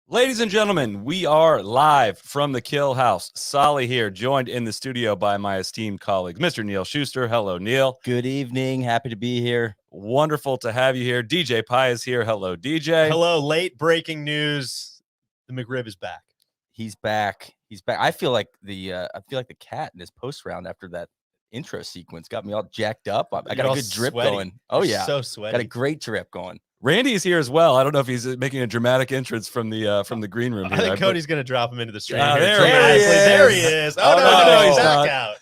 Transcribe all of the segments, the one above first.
Ladies and gentlemen, we are live from the Kill House. Solly here, joined in the studio by my esteemed colleague, Mr. Neil Schuster. Hello, Neil. Good evening. Happy to be here. Wonderful to have you here. DJ Pie is here. Hello, DJ. Hello. Late breaking news. The McRib is back. He's back. He's back. I feel like the cat in his post round after that intro sequence got me all jacked up. I got a good drip going. Oh yeah, so sweaty. Got a great drip going. Randy is here as well. I don't know if he's making a dramatic entrance from the green room. I think Cody's going to drop him into the stream. There he is. Oh, no, he's back out.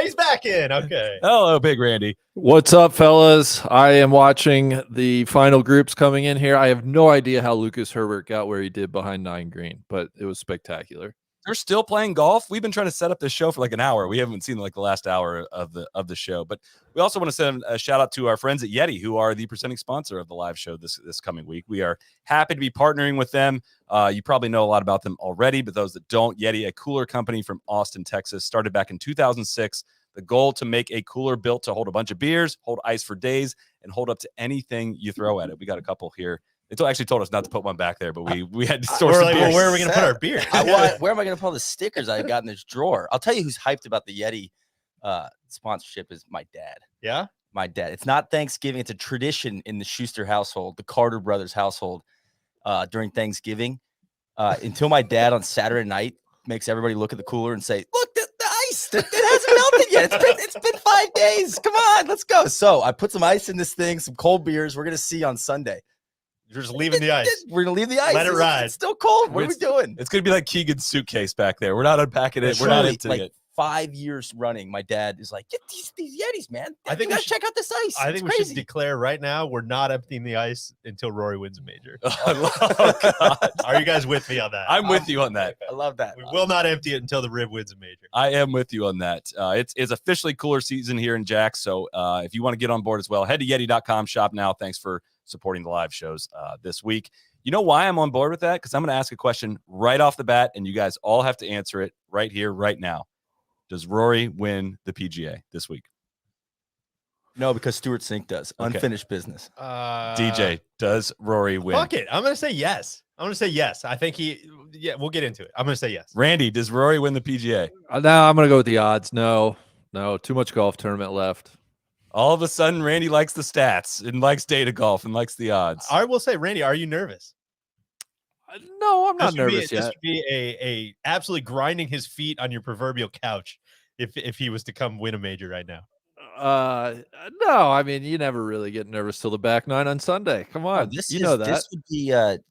He's back in. Okay. Hello, Big Randy. What's up, fellas? I am watching the final groups coming in here. I have no idea how Lucas Herbert got where he did behind 9 green, but it was spectacular. They're still playing golf. We've been trying to set up this show for like an hour. We haven't seen like the last hour of the show, but we also want to send a shout out to our friends at Yeti, who are the presenting sponsor of the live show this coming week. We are happy to be partnering with them. You probably know a lot about them already, but those that don't, Yeti, a cooler company from Austin, Texas, started back in 2006. The goal to make a cooler built to hold a bunch of beers, hold ice for days, and hold up to anything you throw at it. We got a couple here. They actually told us not to put one back there, but we had to source some beers. Where are we going to put our beer? Where am I going to put all the stickers I got in this drawer? I'll tell you who's hyped about the Yeti sponsorship is my dad. Yeah? My dad. It's not Thanksgiving. It's a tradition in the Schuster household, the Carter brothers household, during Thanksgiving. Until my dad on Saturday night makes everybody look at the cooler and say, look, the ice, it hasn't melted yet. It's been 5 days. Come on, let's go. So I put some ice in this thing, some cold beers. We're going to see on Sunday. You're just leaving the ice. We're going to leave the ice. Let it ride. It's still cold. What are we doing? It's going to be like Keegan's suitcase back there. We're not unpacking it. We're not into it. 5 years running, my dad is like, get these Yetis, man. I think you gotta check out this ice. I think we should declare right now we're not emptying the ice until Rory wins a major. Oh, God. Are you guys with me on that? I'm with you on that. I love that. We will not empty it until the Rib wins a major. I am with you on that. It's officially cooler season here in Jax. So if you want to get on board as well, head to Yeti.com, shop now. Thanks for supporting the live shows this week. You know why I'm on board with that? Because I'm going to ask a question right off the bat, and you guys all have to answer it right here, right now. Does Rory win the PGA this week? No, because Stuart Sink does. Okay. Unfinished business. DJ, does Rory win? Fuck it. I'm going to say yes. I think we'll get into it. I'm going to say yes. Randy, does Rory win the PGA? Now I'm going to go with the odds. No, too much golf tournament left. All of a sudden, Randy likes the stats and likes data golf and likes the odds. I will say, Randy, are you nervous? No, I'm not nervous yet. This would be a absolutely grinding his feet on your proverbial couch if he was to come win a major right now. No, I mean, you never really get nervous till the back nine on Sunday. Come on, know that.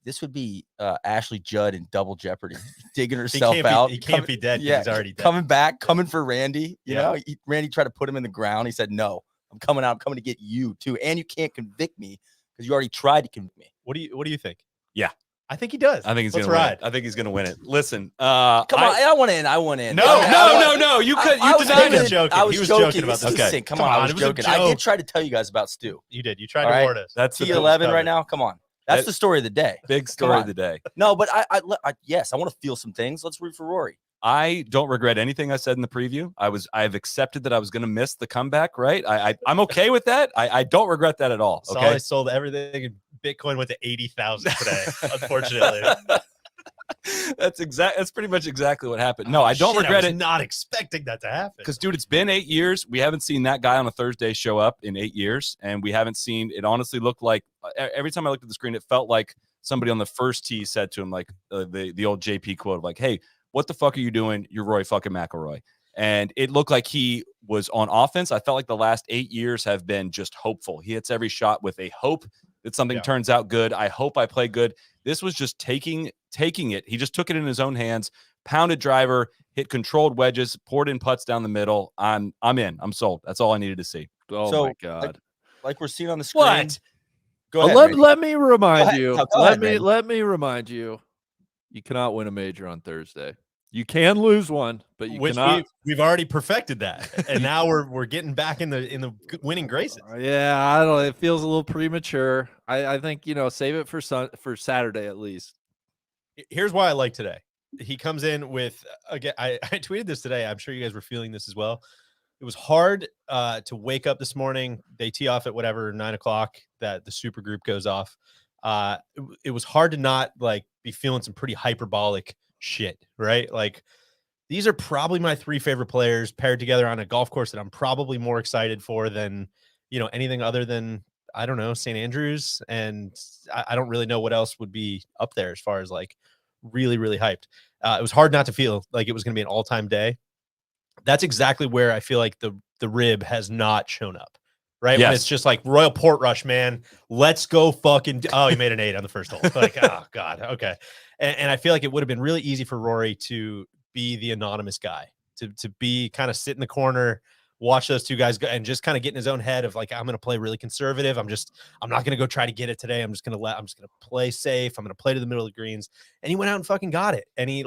This would be Ashley Judd in Double Jeopardy, digging He herself can't out. Be, he can't be dead. Yeah, He's already dead. Coming back, coming for Randy. You Yeah. know, Randy tried to put him in the ground. He said, "No, I'm coming out. I'm coming to get you too, and you can't convict me because you already tried to convict me." What do you think? Yeah. I think he does. I think he's Let's gonna ride. win. I think he's gonna win it. Listen, Come on, I want in. I want in. No. You could. You was denied joking. him. joking. I was He was joking joking about This is this. Sink. Come Come on, I on, was it was a joking. I did joke. try to tell you guys about Stu. You did. You tried All to right. warn us. That's the T11 right now. Come on, that's That- the story of the day. big story on. of the day. No, but yes, I want to feel some things. Let's root for Rory. I don't regret anything I said in the preview. I've accepted that I was going to miss the comeback. Right. I'm okay with that. I don't regret that at all. Okay. Solly sold everything, and Bitcoin went to 80,000 today. Unfortunately, That's pretty much exactly what happened. No, I don't regret it. Not expecting that to happen. Because, dude, it's been 8 years. We haven't seen that guy on a Thursday show up in 8 years. And we haven't seen it. Honestly looked like every time I looked at the screen, it felt like somebody on the first tee said to him, like the old JP quote of like, "Hey, what the fuck are you doing? You're Roy fucking McIlroy." And it looked like he was on offense. I felt like the last 8 years have been just hopeful. He hits every shot with a hope that something turns out good. I hope I play good. This was just taking it. He just took it in his own hands, pounded driver, hit controlled wedges, poured in putts down the middle. I'm in. I'm sold. That's all I needed to see. Oh So, my god! Like we're seeing on the screen. What? Go ahead. let, Randy. let me remind ahead. you. No, go ahead, let Randy. me remind you. You cannot win a major on Thursday. You can lose one, but you Which cannot. we've already perfected that, and now we're getting back in the winning graces. Yeah, I don't. It feels a little premature. I think save it for Saturday at least. Here's why I like today. He comes in with again. I tweeted this today. I'm sure you guys were feeling this as well. It was hard to wake up this morning. They tee off at whatever 9 o'clock that the super group goes off. It was hard to not like be feeling some pretty hyperbolic shit, right? Like these are probably my three favorite players paired together on a golf course that I'm probably more excited for than anything other than I don't know St. Andrews, and I don't really know what else would be up there as far as like really hyped. It was hard not to feel like it was going to be an all-time day. That's exactly where I feel like the rib has not shown up, right? Yes. When it's just like Royal Portrush, man, let's go fucking. Oh, he made an 8 on the first hole. Like, oh god, okay. And I feel like it would have been really easy for Rory to be the anonymous guy, to be kind of sit in the corner, watch those two guys go and just kind of get in his own head of like, I'm going to play really conservative. I'm not going to go try to get it today. I'm just going to play safe. I'm going to play to the middle of the greens. And he went out and fucking got it. And he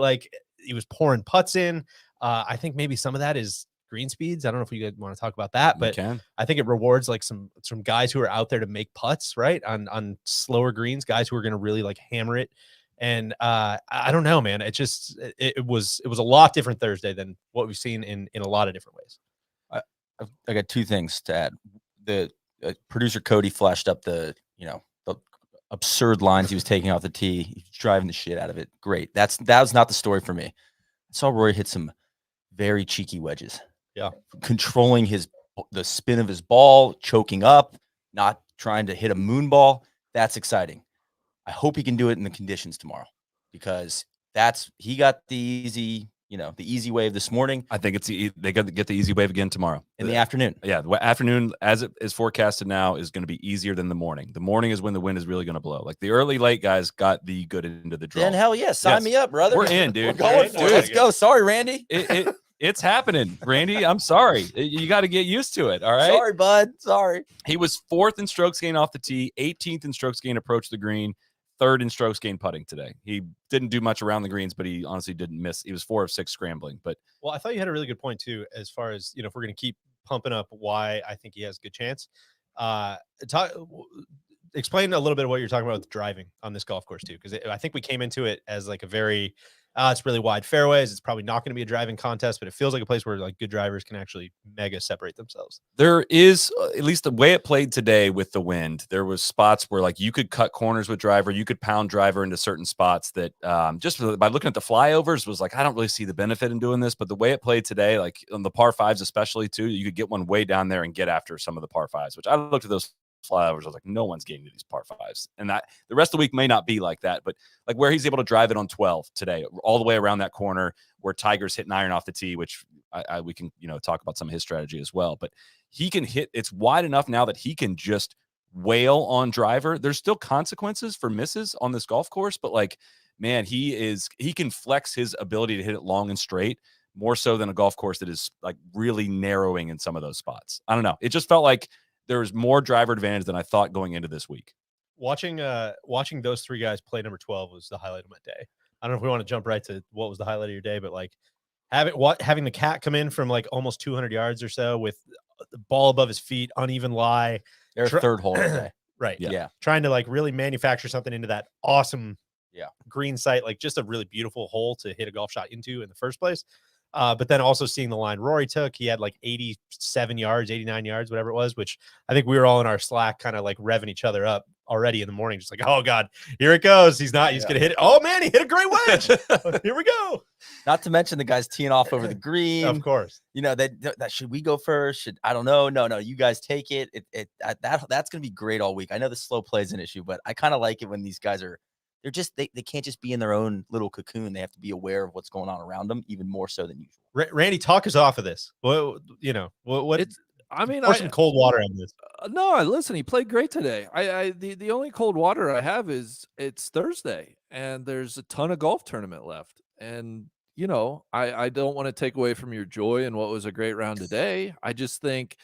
was pouring putts in. I think maybe some of that is green speeds. I don't know if you guys want to talk about that, but I think it rewards like some guys who are out there to make putts, right? On slower greens, guys who are going to really like hammer it. And I don't know, man. It was a lot different Thursday than what we've seen in a lot of different ways. I got two things to add. The producer Cody flashed up the absurd lines he was taking off the tee. He's driving the shit out of it. Great. That was not the story for me. I saw Rory hit some very cheeky wedges. Yeah. Controlling the spin of his ball, choking up, not trying to hit a moon ball. That's exciting. I hope he can do it in the conditions tomorrow because he got the easy wave this morning. I think they got to get the easy wave again tomorrow in the afternoon. Yeah, the afternoon as it is forecasted now is going to be easier than the morning. The morning is when the wind is really going to blow. Like the early late guys got the good end of the draw. Then hell yeah, sign me up, brother. We're in, dude. We're going for it. Let's go. Sorry, Randy. It's happening, Randy. I'm sorry. You got to get used to it. All right. Sorry, bud. Sorry. He was 4th in strokes gained off the tee, 18th in strokes gained approach the green, 3rd in strokes gained putting today. He didn't do much around the greens, but he honestly didn't miss. He was 4 of 6 scrambling. But well, I thought you had a really good point too, as far as if we're going to keep pumping up why I think he has a good chance. explain a little bit of what you're talking about with driving on this golf course too, because I think we came into it as like a very it's really wide fairways. It's probably not going to be a driving contest, but it feels like a place where like good drivers can actually mega separate themselves. There is, at least the way it played today with the wind, there was spots where like you could cut corners with driver, you could pound driver into certain spots that just by looking at the flyovers was like, I don't really see the benefit in doing this. But the way it played today, like on the par fives especially too, you could get one way down there and get after some of the par fives, which I looked at those flyovers. I was like, no one's getting to these par fives. And that the rest of the week may not be like that, but like where he's able to drive it on 12 today, all the way around that corner where Tiger's hitting iron off the tee, which we can, talk about some of his strategy as well, but he can hit, it's wide enough now that he can just wail on driver. There's still consequences for misses on this golf course, but like, man, he can flex his ability to hit it long and straight more so than a golf course that is like really narrowing in some of those spots. I don't know. It just felt like there was more driver advantage than I thought going into this week. Watching those three guys play number 12 was the highlight of my day. I don't know if we want to jump right to what was the highlight of your day, but like having the cat come in from like almost 200 yards or so with the ball above his feet, uneven lie. Their third hole today. Right. Yeah. Trying to like really manufacture something into that awesome green site, like just a really beautiful hole to hit a golf shot into in the first place. But then also seeing the line Rory took, he had like 87 yards, 89 yards, whatever it was, which I think we were all in our Slack kind of like revving each other up already in the morning. Just like, oh God, here it goes. He's going to hit it. Oh man, he hit a great wedge. Here we go. Not to mention the guys teeing off over the green. Of course. That should we go first? I don't know. No, you guys take it. That's going to be great all week. I know the slow play is an issue, but I kind of like it when these guys are, they can't just be in their own little cocoon. They have to be aware of what's going on around them, even more so than usual. Randy, talk us off of this. What It's, I mean, pour some cold water on this. No, listen, he played great today. The only cold water I have is it's Thursday and there's a ton of golf tournament left. And, I don't want to take away from your joy and what was a great round today. I just think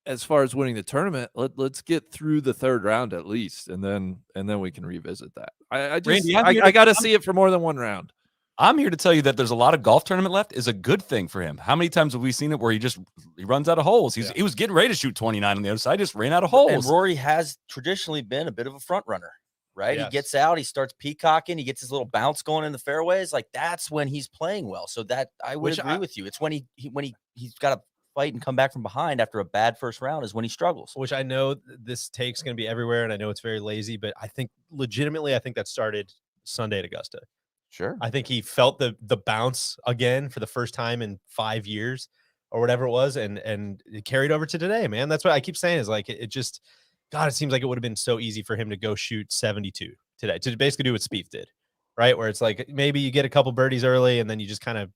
as far as winning the tournament, let's get through the third round at least, and then we can revisit that. I got to see it for more than one round. I'm here to tell you that there's a lot of golf tournament left is a good thing for him. How many times have we seen it where he runs out of holes? He was getting ready to shoot 29 on the other side, just ran out of holes. And Rory has traditionally been a bit of a front runner, right? Yes. He gets out, he starts peacocking, he gets his little bounce going in the fairways. Like that's when he's playing well. So that I would agree with you. It's when he's got to fight and come back from behind after a bad first round is when he struggles. Which I know this take's going to be everywhere, and I know it's very lazy, but I think legitimately, that started Sunday at Augusta. Sure. I think he felt the bounce again for the first time in 5 years or whatever it was, and it carried over to today, man. That's what I keep saying is like it just, God, it seems like it would have been so easy for him to go shoot 72 today, to basically do what Spieth did, right? Where it's like maybe you get a couple birdies early and then you just kind of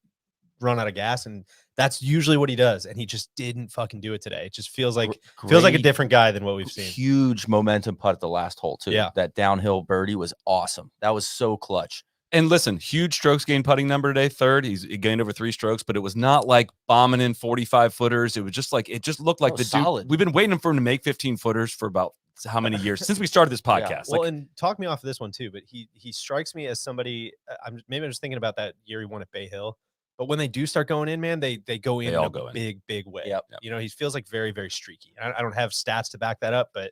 run out of gas, and that's usually what he does, and he just didn't fucking do it today. It just feels like a different guy than what we've seen. Huge momentum putt at the last hole too. Yeah, that downhill birdie was awesome. That was so clutch. And listen, huge strokes gained putting number today, third. He gained over 3 strokes, but it was not like bombing in 45 footers. It was just like, it just looked like the solid. We've been waiting for him to make 15 footers for about how many years since we started this podcast. Yeah. Well, and talk me off of this one too, but he strikes me as somebody, I'm just thinking about that year he won at Bay Hill. But when they do start going in, man, they go in a big way. Yep. He feels like very, very streaky. I don't have stats to back that up, but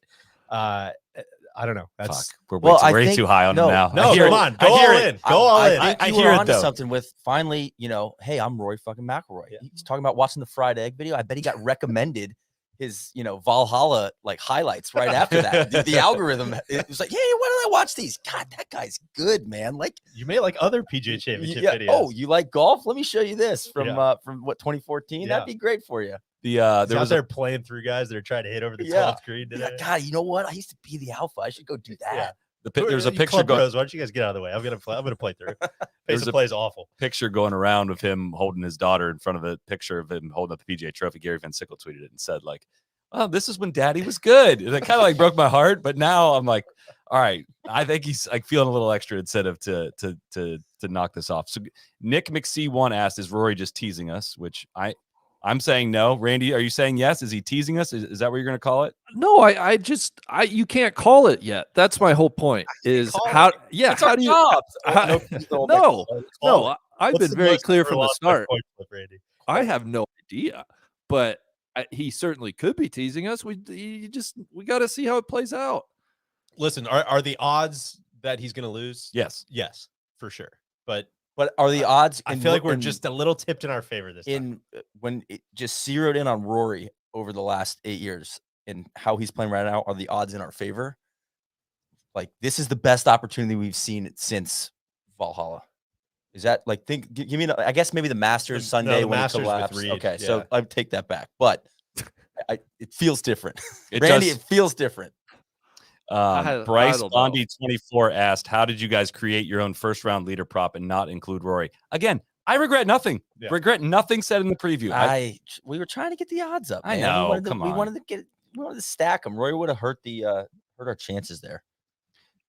I don't know. That's we're way too high on him now. No, come on, go all in. Go all in. I hear it though. Something with finally, hey, I'm Rory fucking McIlroy. Yeah. He's talking about watching the fried egg video. I bet he got recommended his, Valhalla like highlights right after that. the algorithm, it was like, hey, why did I watch these? God, that guy's good, man. Like you made like other PGA Championship videos. Oh, you like golf? Let me show you this from what 2014. Yeah. That'd be great for you. They're playing through guys that are trying to hit over the 12th green today. Yeah, God, you know what? I used to be the alpha. I should go do that. Yeah. There's a picture going. Why don't you guys get out of the way? I'm gonna play through. Pace of play is awful. Picture going around of him holding his daughter in front of a picture of him holding up the PGA trophy. Gary Van Sickle tweeted it and said like, "Oh, this is when Daddy was good." And it kind of like broke my heart. But now I'm like, all right, I think he's like feeling a little extra incentive to knock this off. So Nick McC1 asked, "Is Rory just teasing us?" Which I'm saying no. Randy, are you saying yes? Is he teasing us? Is that what you're going to call it? No, you can't call it yet. That's my whole point. Is how? Yeah, how do you? No. I've been very clear from the start. I have no idea, but he certainly could be teasing us. We got to see how it plays out. Listen, are the odds that he's going to lose? Yes. Yes, for sure. But are the odds? I feel like we're just a little tipped in our favor this time. When it just zeroed in on Rory over the last 8 years and how he's playing right now, are the odds in our favor? Like, this is the best opportunity we've seen since Valhalla. Is that like, give me, I guess maybe the Masters Sunday the when Masters it with collapsed. Reed, Okay, yeah. so I take that back, but it feels different. It Randy, does. it feels different. Bryce don't know. Bondi 24 asked, how did you guys create your own first round leader prop and not include Rory? Again, I regret nothing. Yeah. Regret nothing said in the preview. We were trying to get the odds up. I Man. know, We wanted to stack them. Rory would have hurt our chances there.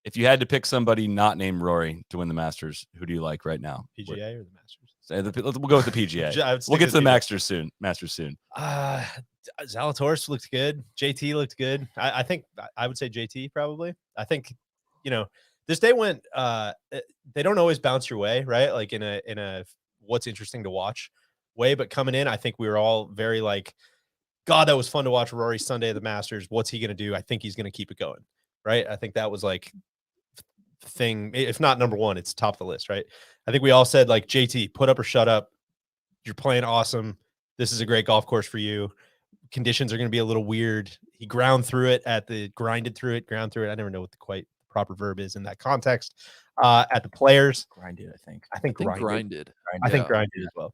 If you had to pick somebody not named Rory to win the Masters, who do you like right now? PGA or the Masters? We'll go with the PGA. I would stick We'll get with to the PGA. Masters soon. Zalatoris looked good. JT looked good. I think I would say JT probably. I think, this day went. They don't always bounce your way, right? Like in a what's interesting to watch way. But coming in, I think we were all very like, God, that was fun to watch Rory Sunday at the Masters. What's he going to do? I think he's going to keep it going, right? I think that was like thing. If not number one, it's top of the list, right? I think we all said like, JT, put up or shut up. You're playing awesome. This is a great golf course for you. Conditions are going to be a little weird. He ground through it ground through it. I never know what the quite proper verb is in that context. At the Players. Grinded, I think. I think grinded. I think grinded as well.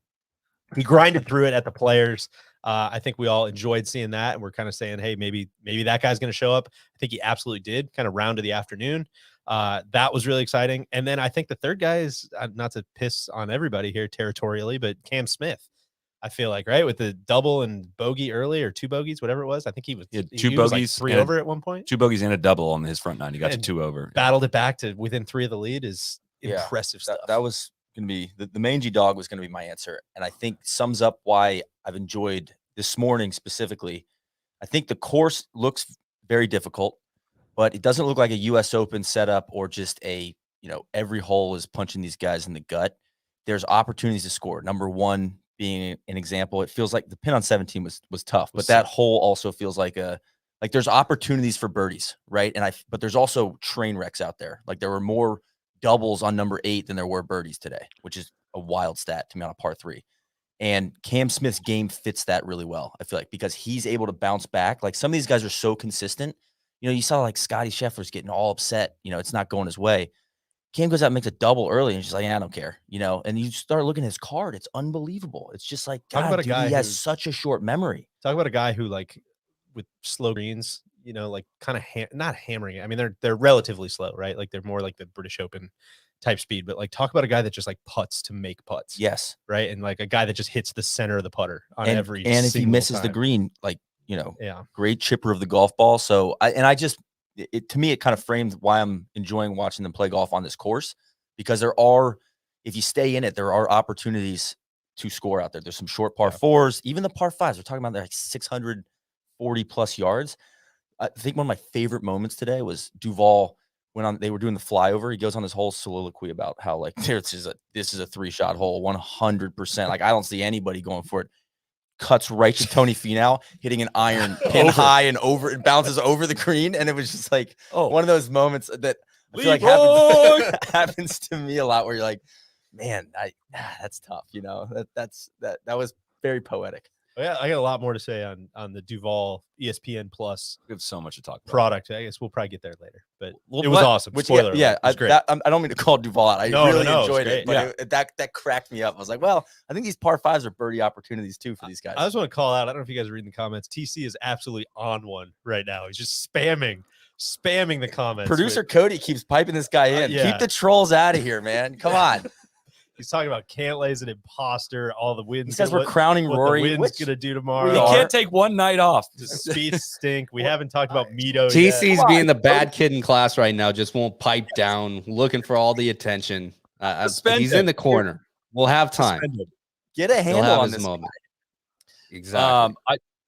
He grinded through it at the Players. I think we all enjoyed seeing that. And we're kind of saying, hey, maybe that guy's going to show up. I think he absolutely did, kind of round to the afternoon. That was really exciting. And then I think the third guy is, not to piss on everybody here territorially, but Cam Smith. I feel like, right, with the double and bogey early, or two bogeys, whatever it was. I think he was two bogeys, like 3 over at one point. 2 bogeys and a double on his front nine. He got to 2 over. Battled it back to within 3 of the lead is impressive stuff. That was going to be the mangy dog was going to be my answer, and I think sums up why I've enjoyed this morning specifically. I think the course looks very difficult, but it doesn't look like a U.S. Open setup or just every hole is punching these guys in the gut. There's opportunities to score. Number one being an example, it feels like the pin on 17 was tough, but that hole also feels like there's opportunities for birdies, right? But there's also train wrecks out there. Like there were more doubles on number 8 than there were birdies today, which is a wild stat to me on a par 3. And Cam Smith's game fits that really well, I feel like, because he's able to bounce back. Like some of these guys are so consistent. You saw like Scotty Scheffler's getting all upset. It's not going his way. Cam goes out and makes a double early, and she's like, I don't care, and you start looking at his card. It's unbelievable. It's just like, God, dude, he has such a short memory. Talk about a guy who, like, with slow greens, like kind of not hammering it. I mean, they're relatively slow, right? Like they're more like the British Open type speed, but like talk about a guy that just like putts to make putts. Yes. Right. And like a guy that just hits the center of the putter on every and if he misses time. the green, like, yeah, great chipper of the golf ball. So to me, it kind of framed why I'm enjoying watching them play golf on this course, because if you stay in it, there are opportunities to score out there. There's some short par 4s, even the par 5s. We're talking about like 640 plus yards. I think one of my favorite moments today was Duval they were doing the flyover. He goes on this whole soliloquy about how like this is a 3-shot hole, 100%. Like I don't see anybody going for it. Cuts right to Tony Finau, hitting an iron pin high and over. It bounces over the green, and it was just like one of those moments that I feel like happens to me a lot, where you're like, man, that's tough. That was very poetic. Yeah, I got a lot more to say on the Duval ESPN Plus. We have so much to talk about. Product. I guess we'll probably get there later, but it was awesome. Spoiler alert. Yeah, It was great. I don't mean to call Duval out. I really enjoyed it, but that cracked me up. I was like, well, I think these par 5s are birdie opportunities too for these guys. I just want to call out. I don't know if you guys are reading the comments. TC is absolutely on one right now. He's just spamming the comments. Producer Cody keeps piping this guy in. Keep the trolls out of here, man. Come on. He's talking about Cantlay's an imposter. All the wins. He says we're crowning Rory. What's gonna do tomorrow? You can't take one night off. The Spieth stink. We haven't talked about Mito. TC's being the bad kid in class right now. Just won't pipe down, looking for all the attention. He's in the corner. We'll have time. Get a handle on this moment. Exactly.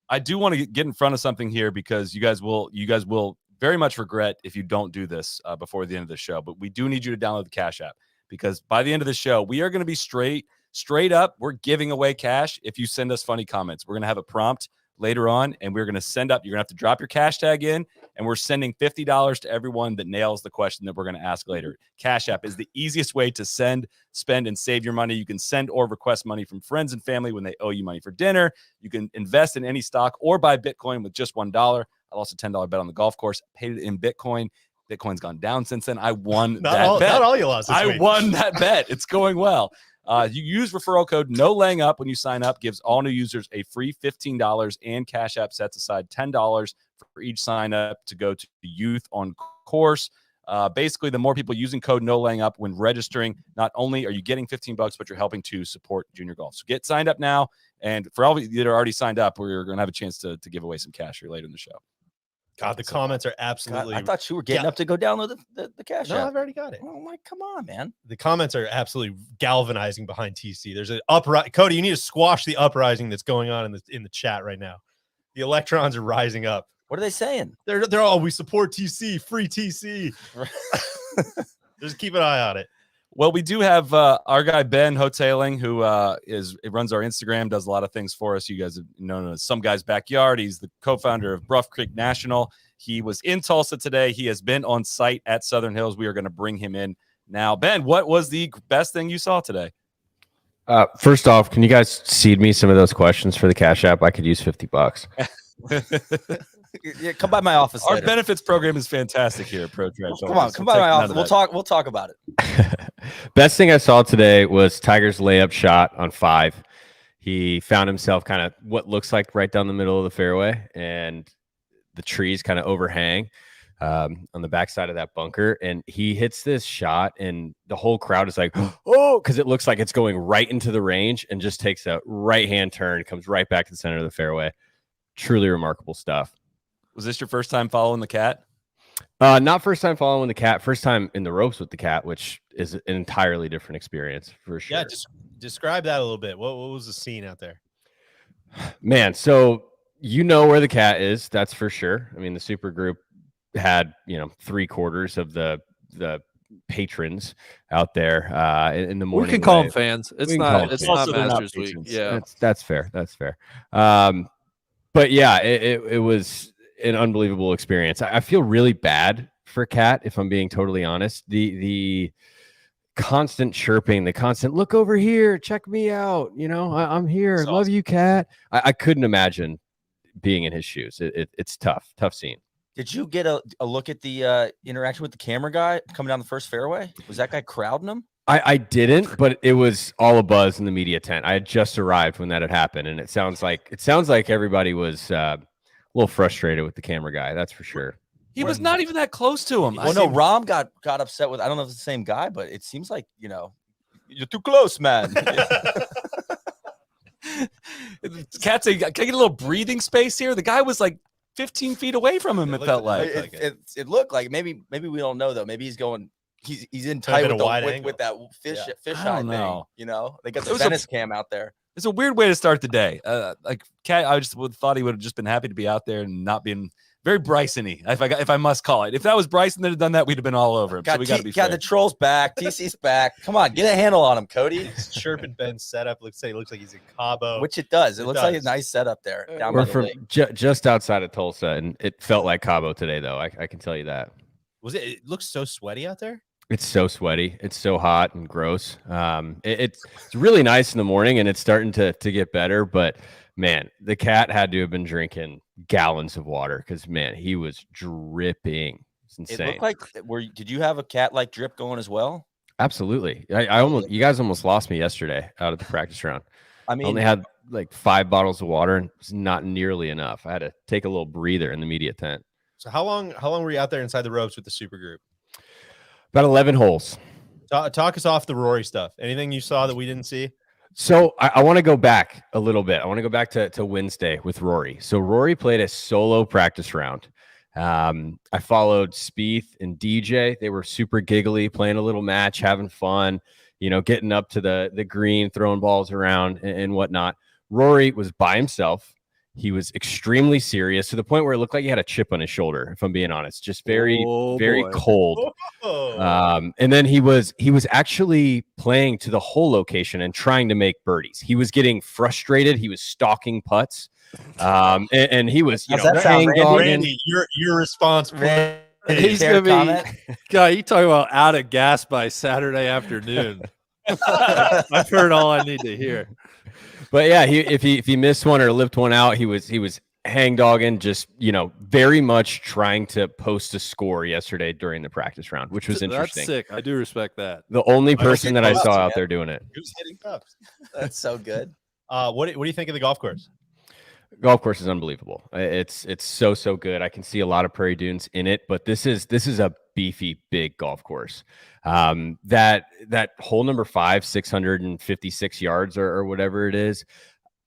I do want to get in front of something here, because you guys will very much regret if you don't do this before the end of the show. But we do need you to download the Cash App, because by the end of the show, we are going to be straight up. We're giving away cash if you send us funny comments. We're going to have a prompt later on, and we're going to send up. You're going to have to drop your cash tag in, and we're sending $50 to everyone that nails the question that we're going to ask later. Cash App is the easiest way to send, spend, and save your money. You can send or request money from friends and family when they owe you money for dinner. You can invest in any stock or buy Bitcoin with just $1. I lost a $10 bet on the golf course. Paid it in Bitcoin. Bitcoin's gone down since then. I won bet. Not all you lost this week. Won that bet. It's going well. You use referral code no laying up when you sign up. Gives all new users a free $15, and Cash App sets aside $10 for each sign up to go to Youth on Course. Basically, the more people using code no laying up when registering, not only are you getting $15, but you're helping to support junior golf. So get signed up now. And for all of you that are already signed up, we're going to have a chance to give away some cash here later in the show. God, the comments are absolutely. God, I thought you were getting up to go download the Cash No, App. I've already got it. Oh my, come on, man. The comments are absolutely galvanizing behind TC. There's an uprising. Cody, you need to squash the uprising that's going on in the chat right now. The electrons are rising up. What are they saying? They're all, we support TC, free TC. Just keep an eye on it. Well, we do have our guy Ben Hoteling, who runs our Instagram, does a lot of things for us. You guys have known him as Some Guy's Backyard. He's the co-founder of Bruff Creek National. He was in Tulsa today. He has been on site at Southern Hills. We are going to bring him in now. Ben, what was the best thing you saw today? First off, can you guys seed me some of those questions for the Cash App? I could use $50. Yeah, come by my office. Our later. benefits program is fantastic here at Pro Trash. Come by my office. We'll talk about it. Best thing I saw today was Tiger's layup shot on 5. He found himself kind of what looks like right down the middle of the fairway, and the trees kind of overhang on the backside of that bunker. And he hits this shot, and the whole crowd is like, oh, because it looks like it's going right into the range, and just takes a right-hand turn, comes right back to the center of the fairway. Truly remarkable stuff. Was this your first time following the cat? Not first time following the cat. First time in the ropes with the cat, which is an entirely different experience for sure. Yeah, just describe that a little bit. What was the scene out there? Man, so you know where the cat is, that's for sure. I mean, the super group had 3/4 of the patrons out there in the morning. We can call them fans. It's not Masters Week. patrons. Yeah, that's fair. That's fair. But yeah, it was an unbelievable experience. I feel really bad for Cat, if I'm being totally honest. The constant chirping, the constant look over here, check me out. I'm here. That's Love awesome. you, Cat. I couldn't imagine being in his shoes. It's tough scene. Did you get a look at the interaction with the camera guy coming down the first fairway? Was that guy crowding him? I didn't, but it was all a buzz in the media tent. I had just arrived when that had happened, and it sounds like everybody was a little frustrated with the camera guy. That's for sure. He was not even that close to him. Well, no, Rom got upset with. I don't know if it's the same guy, but it seems like you're too close, man. Cat say, "Can I get a little breathing space here?" The guy was like 15 feet away from him. It felt like it looked like maybe we don't know though. Maybe he's going. He's in Could've tight been with, a wide the, with, angle. with that fish I eye don't thing. know. They got It the was a- Venice cam out there. it's a weird way to start the day. Like Cat, I just thought he would have just been happy to be out there and not being very Bryson-y, if I must call it. If that was Bryson that had done that, we'd have been all over him. So we got to be fair. Got the trolls back. TC's back. Come on, get a handle on him, Cody. Chirping Ben's setup looks like he's in Cabo. Which it does. It looks like a does. nice setup there down We're by the from lake. just outside of Tulsa, and it felt like Cabo today, though. I can tell you that. It looks so sweaty out there. It's so sweaty. It's so hot and gross. It's really nice in the morning, and it's starting to get better. But man, the cat had to have been drinking gallons of water because man, he was dripping. It's It insane. looked like. Did you have a cat like drip going as well? Absolutely. You guys almost lost me yesterday out at the practice round. I I mean, only had like 5 bottles of water, and it's not nearly enough. I had to take a little breather in the media tent. So how long were you out there inside the ropes with the super group? About 11 holes. Talk us off the Rory stuff. Anything you saw that we didn't see? So I want to go back a little bit. I want to go back to Wednesday with Rory. So Rory played a solo practice round. I followed Spieth and DJ. They were super giggly, playing a little match, having fun, getting up to the green, throwing balls around and whatnot. Rory was by himself He was extremely serious to the point where it looked like he had a chip on his shoulder, if I'm being honest. Just very, very cold. And then he was actually playing to the hole location and trying to make birdies. He was getting frustrated. He was stalking putts. And he was, Randy, your response. He's gonna be guy. You talking about out of gas by Saturday afternoon? I've heard all I need to hear. But yeah, if he missed one or lipped one out, he was hang dogging, just very much trying to post a score yesterday during the practice round, which was interesting. That's sick. I do respect that. The only person that I saw out there doing it. He was hitting cups. That's so good. What do you think of the golf course? Golf course is unbelievable. It's so good. I can see a lot of prairie dunes in it, but this is a beefy big golf course. That hole number 5, 656 yards or whatever it is,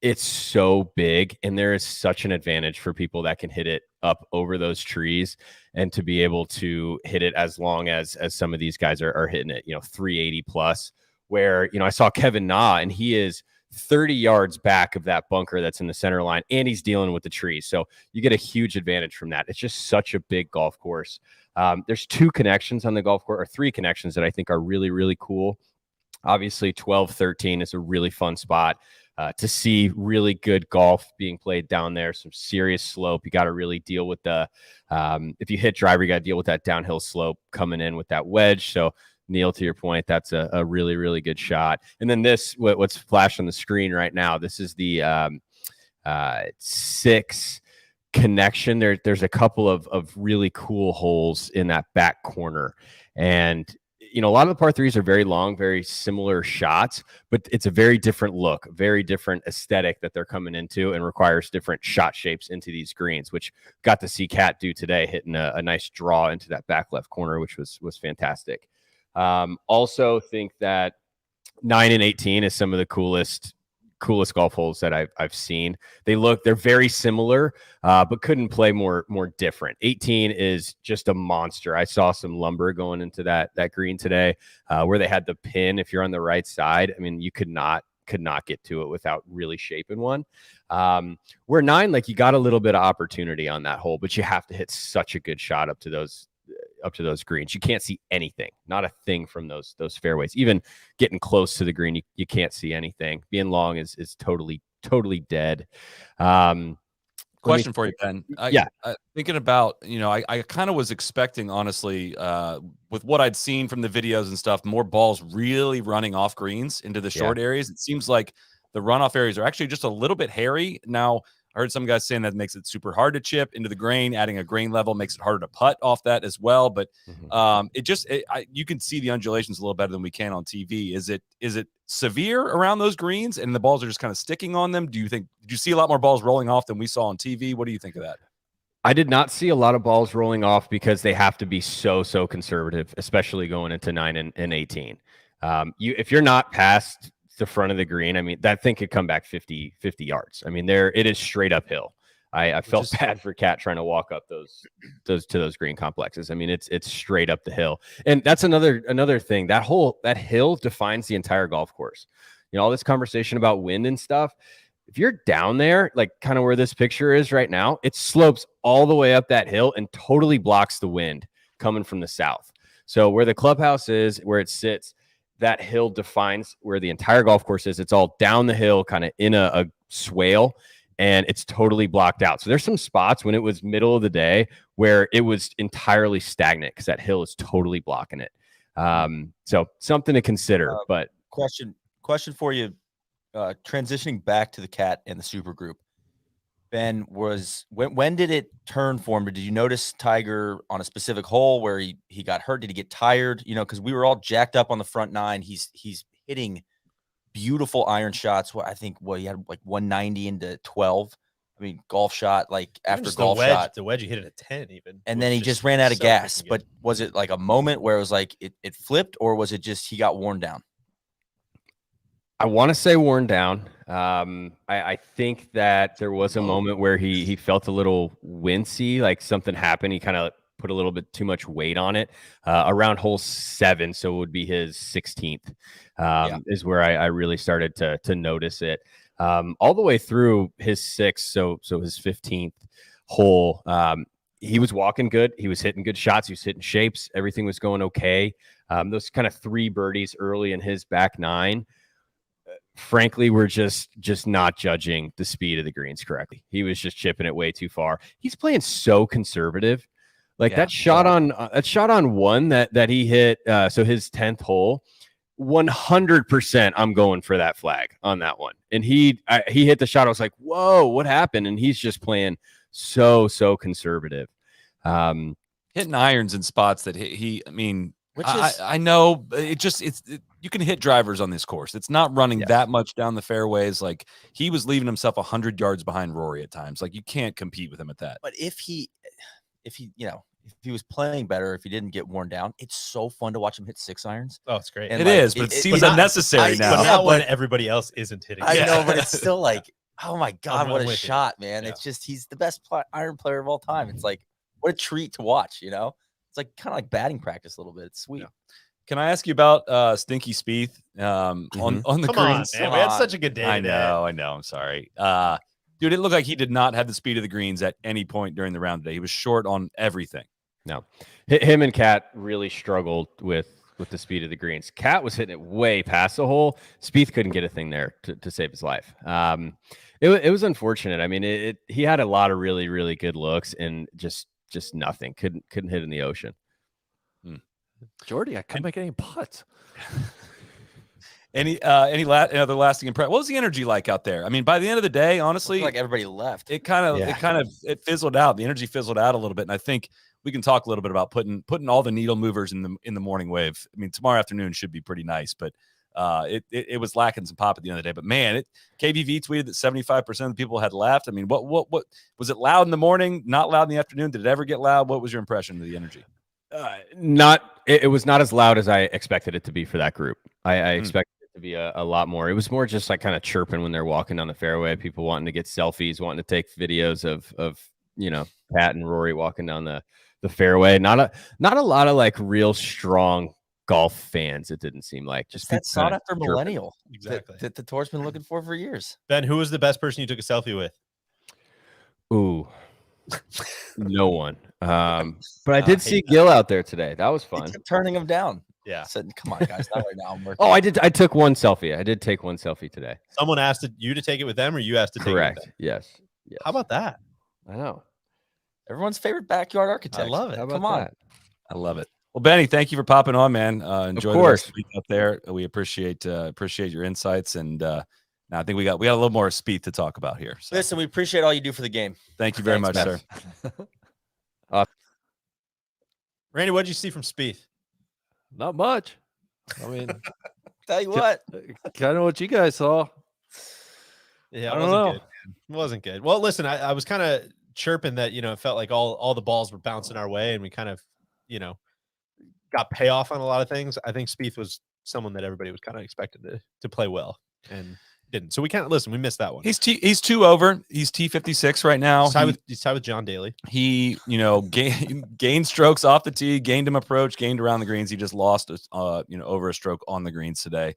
it's so big, and there is such an advantage for people that can hit it up over those trees and to be able to hit it as long as some of these guys are hitting it, 380 plus, where, I saw Kevin Na, and he is 30 yards back of that bunker that's in the center line, and he's dealing with the trees. So you get a huge advantage from that. It's just such a big golf course. There's 2 connections on the golf course, or 3 connections that I think are really, really cool. Obviously 12, 13 is a really fun spot to see really good golf being played down there. Some serious slope. You got to really deal with if you hit driver, you got to deal with that downhill slope coming in with that wedge. So Neil, to your point, that's a really, really good shot. And then what's flashed on the screen right now, this is the 6 connection. There's a couple of really cool holes in that back corner. And, a lot of the par 3s are very long, very similar shots, but it's a very different look, very different aesthetic that they're coming into, and requires different shot shapes into these greens, which got to see Cat do today, hitting a nice draw into that back left corner, which was fantastic. Also think that 9 and 18 is some of the coolest golf holes that I've seen. They're very similar, but couldn't play more different. 18 is just a monster. I saw some lumber going into that green today, where they had the pin. If you're on the right side, I mean, you could not get to it without really shaping one. Where 9, you got a little bit of opportunity on that hole, but you have to hit such a good shot up to those greens. You can't see anything, not a thing from those fairways. Even getting close to the green, you can't see anything. Being long is totally dead. Question for you, Ben. Thinking about, I kind of was expecting, honestly, with what I'd seen from the videos and stuff, more balls really running off greens into the short areas. It seems like the runoff areas are actually just a little bit hairy. Now, I heard some guys saying that makes it super hard to chip into the grain. Adding a grain level makes it harder to putt off that as well. But you can see the undulations a little better than we can on TV. Is it severe around those greens and the balls are just kind of sticking on them? Did you see a lot more balls rolling off than we saw on TV? What do you think of that? I did not see a lot of balls rolling off because they have to be so conservative, especially going into 9 and 18. If you're not past the front of the green, I mean, that thing could come back 50 yards. I mean, it is straight uphill. I felt bad for Cat trying to walk up those green complexes. I mean, it's straight up the hill. And that's another thing. That hill defines the entire golf course. All this conversation about wind and stuff. If you're down there, kind of where this picture is right now, it slopes all the way up that hill and totally blocks the wind coming from the south. So where the clubhouse is, where it sits, that hill defines where the entire golf course is. It's all down the hill, kind of in a swale, and it's totally blocked out. So there's some spots when it was middle of the day where it was entirely stagnant because that hill is totally blocking it. So something to consider. But question for you, transitioning back to the Cat and the super group. Ben, when did it turn for him? Or did you notice Tiger on a specific hole where he got hurt? Did he get tired? Because we were all jacked up on the front 9. He's hitting beautiful iron shots. I think he had 190 into 12. I mean, golf shot after golf shot. The wedge he hit it at 10 even. And then he just ran out of gas. But was it a moment where it was it flipped, or was it just he got worn down? I want to say worn down. I think that there was a moment where he felt a little wincy, like something happened. He kind of put a little bit too much weight on it around hole 7. So it would be his 16th is where I really started to notice it. all the way through his 6th. So his 15th hole, he was walking good. He was hitting good shots. He was hitting shapes. Everything was going okay. Those kind of 3 birdies early in his back 9. Frankly, we're just not judging the speed of the greens correctly. He was just chipping it way too far. He's playing so conservative. Like that shot on 1 that he hit. So his 10th hole, 100%. I'm going for that flag on that one. And he hit the shot. I was like, whoa, what happened? And he's just playing so conservative. Hitting irons in spots that I know you can hit drivers on this course. It's not running that much down the fairways. Like he was leaving himself 100 yards behind Rory at times. Like you can't compete with him at that. But if he was playing better, if he didn't get worn down, it's so fun to watch him hit 6 irons. Oh, it's great. And it is, but it seems unnecessary now. But not when everybody else isn't hitting. I know, but it's still like, oh my God, what a with shot, man. Yeah. It's just, he's the best iron player of all time. It's like, what a treat to watch, you know? It's like kind of like batting practice a little bit. It's sweet. Yeah. Can I ask you about Stinky Spieth on the greens? Man. We had such a good day. I know. I'm sorry. Dude, it looked like he did not have the speed of the greens at any point during the round today. He was short on everything. No. Him and Cat really struggled with the speed of the greens. Cat was hitting it way past the hole. Spieth couldn't get a thing there to save his life. It was unfortunate. I mean, he had a lot of really, really good looks and just nothing. Couldn't hit in the ocean. Jordy, I couldn't make any putts. Any other lasting impression? What was the energy like out there? I mean, by the end of the day, honestly, like everybody left. It fizzled out. The energy fizzled out a little bit, and I think we can talk a little bit about putting all the needle movers in the morning wave. I mean, tomorrow afternoon should be pretty nice, but it was lacking some pop at the end of the day. But man, KVV tweeted that 75% of the people had left. I mean, what was it? Loud in the morning, not loud in the afternoon? Did it ever get loud? What was your impression of the energy? It was not as loud as I expected it to be for that group. I expected it to be a lot more. It was more just like kind of chirping when they're walking down the fairway, people wanting to get selfies, wanting to take videos of Pat and Rory walking down the fairway. Not a lot of like real strong golf fans. It didn't seem like just that sought after millennial exactly that the tour's been looking for years. Ben, who was the best person you took a selfie with? Ooh. No one. But I did see Gil out there today. That was fun. Turning him down. Yeah. Said, come on, guys. Not right now. I'm working. Oh, I did. I took one selfie. I did take one selfie today. Someone asked you to take it with them, or you asked to take it with them? Yes. How about that? I know. Everyone's favorite backyard architect. I love it. Come on. I love it. Well, Benny, thank you for popping on, man. Enjoy the rest of the week up there. We appreciate your insights, and now I think we got a little more Spieth to talk about here. So. Listen, we appreciate all you do for the game. Thank you very much, sir. Randy, what did you see from Spieth? Not much. I mean, tell you what, kind of what you guys saw. Yeah, I don't know. Good. It wasn't good. Well, listen, I was kind of chirping that, it felt like all the balls were bouncing our way and we kind of, got payoff on a lot of things. I think Spieth was someone that everybody was kind of expected to play well and didn't. So we can't listen. We missed that one. He's 2 over. He's T56 right now. He's tied with John Daly. He, gained strokes off the tee, gained him approach, gained around the greens. He just lost, over a stroke on the greens today.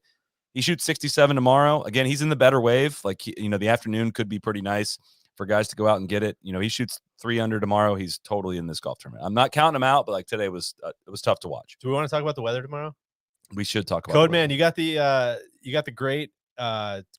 He shoots 67 tomorrow. Again, he's in the better wave. Like, the afternoon could be pretty nice for guys to go out and get it. He shoots 3 under tomorrow. He's totally in this golf tournament. I'm not counting him out, but like today was it was tough to watch. Do we want to talk about the weather tomorrow? We should talk about Code Man. You got the great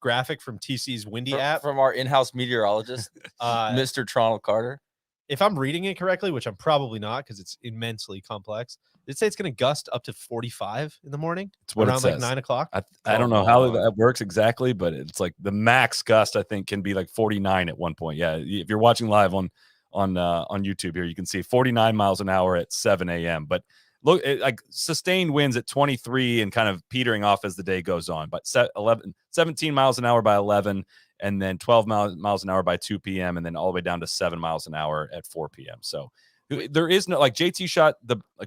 graphic from TC's Windy app from our in-house meteorologist, Mr. Toronto Carter. If I'm reading it correctly, which I'm probably not because it's immensely complex, did it say it's going to gust up to 45 in the morning? It's what around it says. Like 9 o'clock. I don't know how that works exactly, but it's like the max gust I think can be like 49 at one point. Yeah, if you're watching live on YouTube here, you can see 49 miles an hour at 7 a.m. But look, like sustained winds at 23 and kind of petering off as the day goes on. But 17 miles an hour by 11. And then 12 miles an hour by 2 p.m. and then all the way down to 7 miles an hour at 4 p.m. So there is no, like JT shot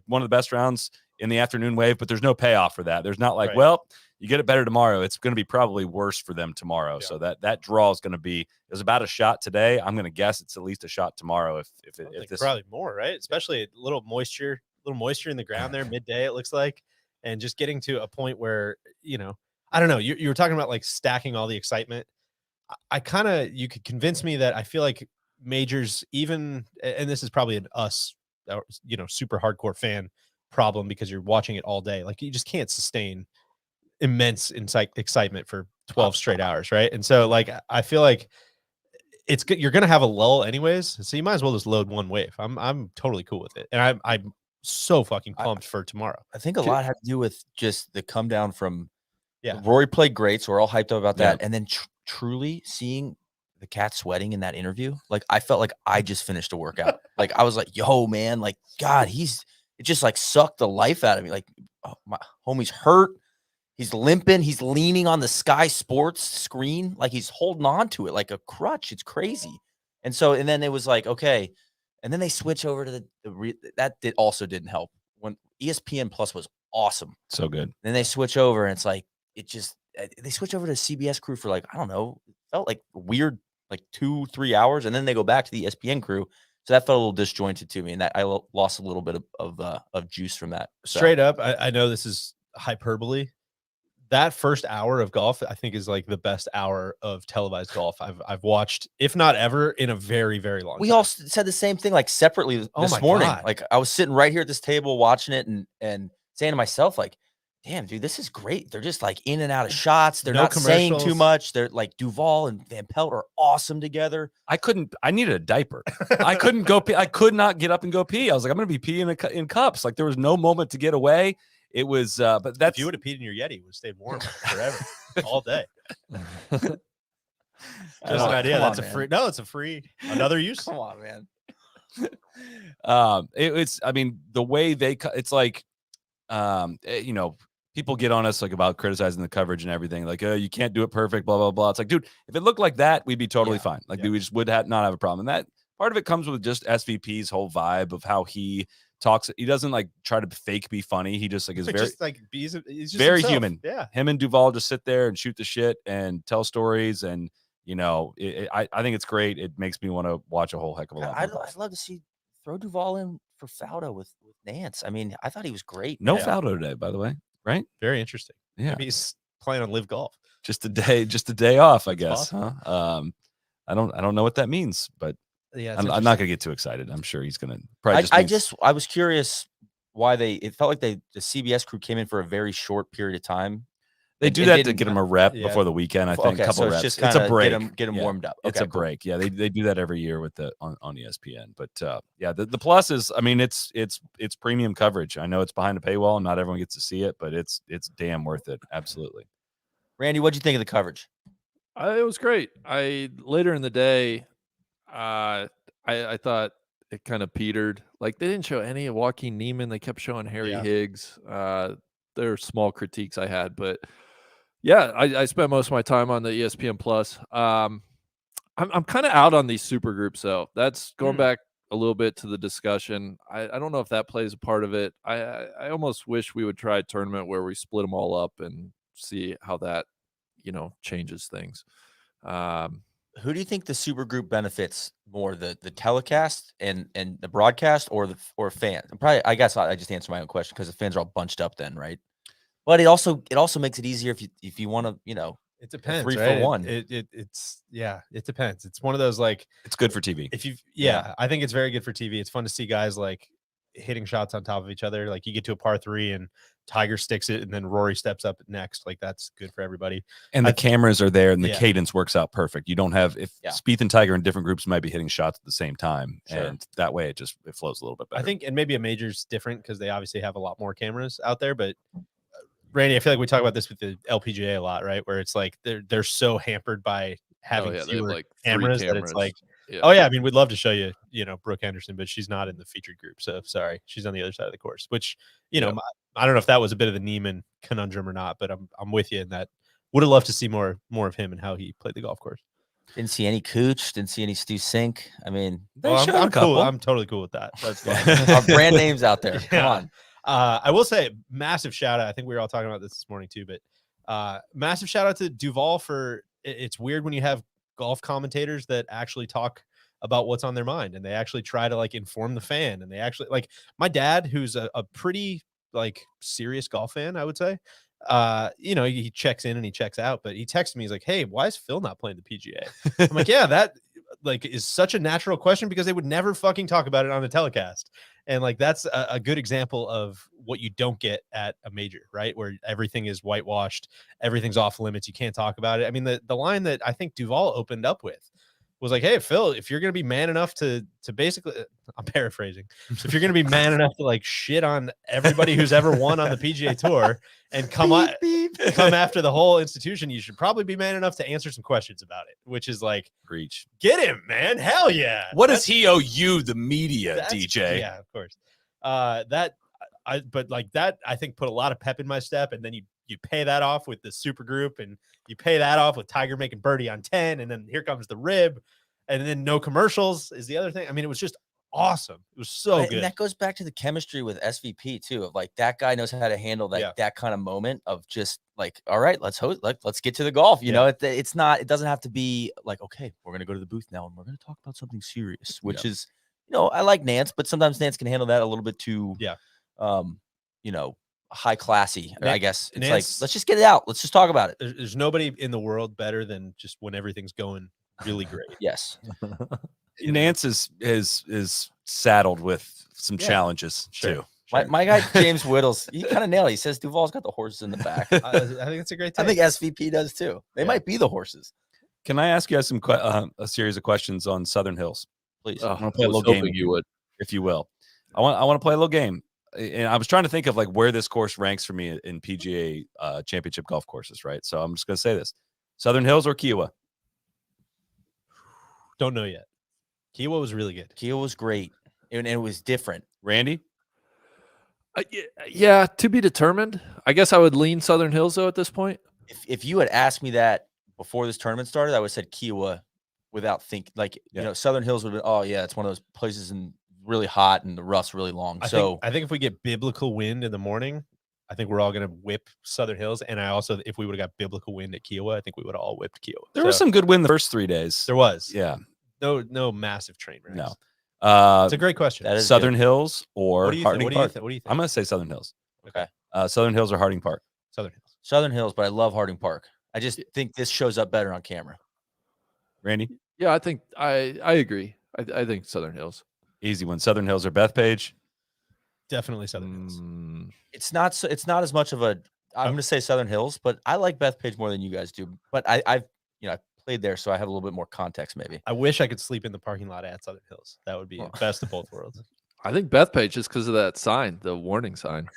one of the best rounds in the afternoon wave, but there's no payoff for that. There's not like, well, you get it better tomorrow. It's going to be probably worse for them tomorrow. Yeah. So that draw is going to be, it was about a shot today. I'm going to guess it's at least a shot tomorrow. If this probably more, right? Especially a little moisture in the ground there midday, it looks like, and just getting to a point where, I don't know, you were talking about like stacking all the excitement. I kind of, you could convince me that I feel like majors, even, and this is probably an us, super hardcore fan problem because you're watching it all day. Like you just can't sustain immense excitement for 12 straight hours, right? And so like I feel like it's good. You're gonna have a lull anyways, so you might as well just load one wave. I'm totally cool with it, and I'm so fucking pumped for tomorrow. I think a lot had to do with just the come down from. Yeah, Rory played great, so we're all hyped up about that. And then truly seeing the cat sweating in that interview, like I felt like I just finished a workout. Like I was like, yo, man, like God, it just like sucked the life out of me. Like oh, my homie's hurt. He's limping. He's leaning on the Sky Sports screen. Like he's holding on to it like a crutch. It's crazy. And then it was like, okay. And then they switch over to that also didn't help. When ESPN Plus was awesome. So good. Then they switch over and it's like, they switch over to CBS crew for like, I don't know, it felt like weird, like 2-3 hours. And then they go back to the ESPN crew. So that felt a little disjointed to me. And that I lost a little bit of juice from that. Straight up. I know this is hyperbole. That first hour of golf, I think, is like the best hour of televised golf I've watched, if not ever, in a very, very long time. We all said the same thing, like separately this morning. God. Like I was sitting right here at this table watching it and saying to myself, like, damn, dude, this is great. They're just like in and out of shots. They're not saying too much. They're like Duval and Van Pelt are awesome together. I needed a diaper. I couldn't go pee. I could not get up and go pee. I was like, I'm going to be peeing in cups. Like there was no moment to get away. It was, but that's. If you would have peed in your Yeti, it would have stayed warm forever, all day. Just an idea. That's a free. No, it's a free. Another use. Come on, man. It's. I mean, the way it's like, people get on us like about criticizing the coverage and everything. Like, oh, you can't do it perfect. Blah blah blah. It's like, dude, if it looked like that, we'd be totally fine. Like, we just would not have a problem. And that part of it comes with just SVP's whole vibe of how he talks. He doesn't like try to fake be funny. He just like is he's just very himself. human. Yeah, him and Duval just sit there and shoot the shit and tell stories, and I think it's great. It makes me want to watch a whole heck of a lot. I'd love to throw Duval in for Fauda with Nance. I mean, I thought he was great. No Fauda today, by the way. Right? Very interesting. Yeah, maybe he's playing on Live Golf. Just a day off, I guess. Possible. Huh? I don't know what that means, but. Yeah, I'm not gonna get too excited. I'm sure he's gonna probably. I was curious why it felt like the CBS crew came in for a very short period of time. They do that to get him a rep before the weekend. I think a couple reps. It's a break. Get him warmed up. It's a break. Yeah, they do that every year with on ESPN. But the plus is, I mean, it's premium coverage. I know it's behind a paywall, and not everyone gets to see it, but it's damn worth it. Absolutely. Randy, what'd you think of the coverage? It was great. Later in the day. I thought it kind of petered. Like they didn't show any of Joaquin Neiman. They kept showing Harry Higgs. There are small critiques I had, but yeah, I spent most of my time on the ESPN Plus. I'm kind of out on these super groups though. That's going back a little bit to the discussion. I don't know if that plays a part of it. I almost wish we would try a tournament where we split them all up and see how that changes things. Who do you think the super group benefits more, the telecast and the broadcast or fans? I guess I just answered my own question because the fans are all bunched up then, right? But it also makes it easier if you want to, it depends. 3 right? for 1. It depends. It's one of those like it's good for TV. I think it's very good for TV. It's fun to see guys like hitting shots on top of each other. Like you get to a par 3 and Tiger sticks it and then Rory steps up next. Like that's good for everybody. And the cameras are there and the cadence works out perfect. You don't have Spieth and Tiger in different groups might be hitting shots at the same time. Sure. And that way it flows a little bit better. I think, and maybe a major's different because they obviously have a lot more cameras out there, but Randy, I feel like we talk about this with the LPGA a lot, right? Where it's like they're so hampered by having fewer like cameras that it's like, I mean, we'd love to show you, Brooke Henderson, but she's not in the featured group. So sorry, she's on the other side of the course, which, I don't know if that was a bit of the Neiman conundrum or not, but I'm with you in that. Would have loved to see more of him and how he played the golf course. Didn't see any Cooch, didn't see any Stu Sink. I mean, I'm cool. I'm totally cool with that. That's fine. Our brand names out there. Come on. I will say massive shout out. I think we were all talking about this morning too, but massive shout out to Duval for it's weird when you have golf commentators that actually talk about what's on their mind and they actually try to like inform the fan. And they actually like my dad, who's a pretty like serious golf fan, I would say. You know, he checks in and he checks out, but he texted me. He's like, "Hey, why is Phil not playing the PGA?" I'm like, "Yeah, that like is such a natural question because they would never fucking talk about it on a telecast." And like that's a good example of what you don't get at a major, right? Where everything is whitewashed, everything's off limits. You can't talk about it. I mean, the line that I think Duval opened up with was like, "Hey, Phil, if you're gonna be man enough to basically," I'm paraphrasing, if you're gonna be man enough to like shit on everybody who's ever won on the PGA Tour and come after the whole institution, you should probably be man enough to answer some questions about it." Which is like, Preach. get him, man. Hell yeah. What does he owe you, the media, DJ? Yeah, of course. But like that, I think put a lot of pep in my step. And then you pay that off with the super group, and you pay that off with Tiger making birdie on 10, and then here comes the rib, and then no commercials is the other thing. I mean, it was just awesome. It was so good. And that goes back to the chemistry with SVP too, of like that guy knows how to handle that kind of moment of just like, all right, let's get to the golf. You know, it doesn't have to be like, okay, we're gonna go to the booth now and we're gonna talk about something serious, which is, you know, I like Nance, but sometimes Nance can handle that a little bit too, you know, high classy. I guess it's like, let's just get it out. Let's just talk about it. There's nobody in the world better than just when everything's going really great. Yes. Nance is saddled with some challenges too. My guy James Whittles, he kind of nailed it. He says Duval's got the horses in the back. I think it's a great take. I think SVP does too. They might be the horses. Can I ask you guys a series of questions on Southern Hills? Please. I want to play a little game. You would, if you will. I want to play a little game. And I was trying to think of like where this course ranks for me in PGA Championship golf courses, right? So I'm just going to say this: Southern Hills or Kiowa? Don't know yet. Kiowa was really good. Kiowa was great, and it was different. Randy? yeah, to be determined. I guess I would lean Southern Hills though at this point. If you had asked me that before this tournament started, I would have said Kiowa without thinking. Like, you know, Southern Hills would have been, oh yeah, it's one of those places and really hot and the rough's really long. I think if we get biblical wind in the morning, I think we're all going to whip Southern Hills. And I also, if we would have got biblical wind at Kiowa, I think we would have all whipped Kiowa. There was some good wind the first 3 days. There was. Yeah. No massive train wrecks. No. It's a great question. That is Southern good. Hills or Harding Park? What do you think? I'm going to say Southern Hills. Okay. Southern Hills or Harding Park? Southern Hills. Southern Hills, but I love Harding Park. I just think this shows up better on camera. Randy? Yeah, I think I agree. I think Southern Hills. Easy one. Southern Hills or Bethpage? Definitely Southern Hills. It's not as much of a. I'm going to say Southern Hills, but I like Bethpage more than you guys do. But I played there, so I have a little bit more context. Maybe I wish I could sleep in the parking lot at Southern Hills. That would be the best of both worlds. I think Bethpage just because of that sign, the warning sign,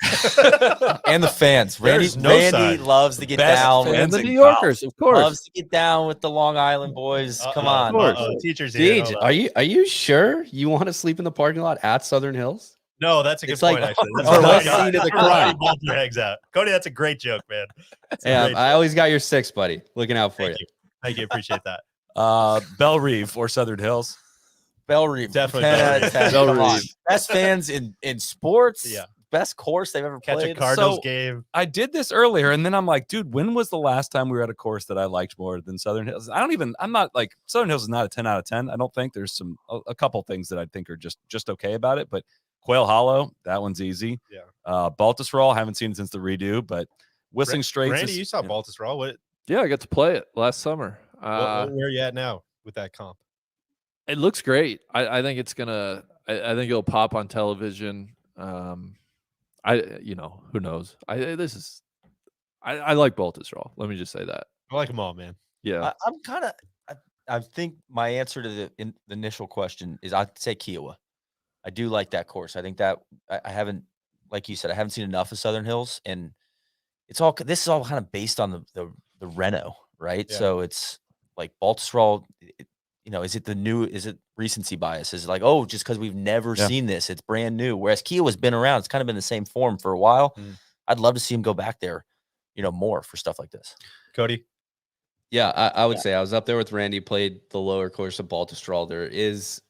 and the fans. Randy sign. Loves to get down, and the New Yorkers, of course, loves to get down with the Long Island boys. Come on, teachers here. Deej, are you sure you want to sleep in the parking lot at Southern Hills? No, that's a good point. Actually, that's the scene of the crime. Hangs out. Cody, that's a great joke, man. Yeah, I always got your 6, buddy. Looking out for you. Thank you. Appreciate that. Belle Reve or Southern Hills? Belle Reve. Definitely Belle Reve. Best fans in sports. Yeah. Best course they've ever Catch played. a Cardinals game. I did this earlier, and then I'm like, dude, when was the last time we were at a course that I liked more than Southern Hills? I'm not like Southern Hills is not a 10 out of 10. I don't think there's a couple things that I think are just okay about it, but Quail Hollow, that one's easy. Yeah. Baltusrol, haven't seen it since the redo, but Whistling Straits. Randy, you saw Baltusrol. What? Yeah, I got to play it last summer. Where are you at now with that comp? It looks great. I think it's gonna. I think it'll pop on television. Who knows? I like Baltusrol. Let me just say that. I like them all, man. Yeah, I think my answer to the initial question is I'd say Kiowa. I do like that course. I think that I haven't, like you said, I haven't seen enough of Southern Hills, and this is all kind of based on the Reno, right? Yeah. So it's like Baltusrol. Is it recency bias? Is it like, oh, just because we've never seen this, it's brand new? Whereas Kiowa's been around, it's kind of been the same form for a while. I'd love to see him go back there, more for stuff like this. Cody? Yeah, I would say I was up there with Randy, played the lower course of Baltusrol.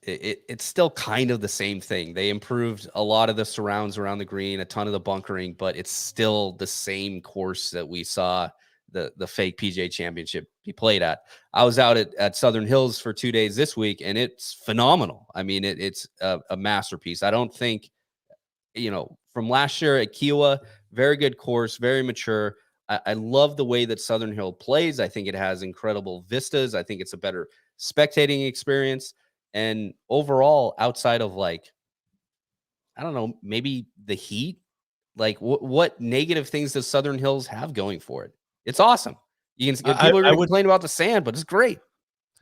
It's still kind of the same thing. They improved a lot of the surrounds around the green, a ton of the bunkering, but it's still the same course that we saw the fake PGA Championship he played at. I was out at Southern Hills for 2 days this week, and it's phenomenal. I mean, it's a masterpiece. I don't think, from last year at Kiowa, very good course, very mature. I love the way that Southern Hill plays. I think it has incredible vistas. I think it's a better spectating experience. And overall, outside of like, I don't know, maybe the heat, like what negative things does Southern Hills have going for it? It's awesome. You can people are going to complain about the sand, but it's great.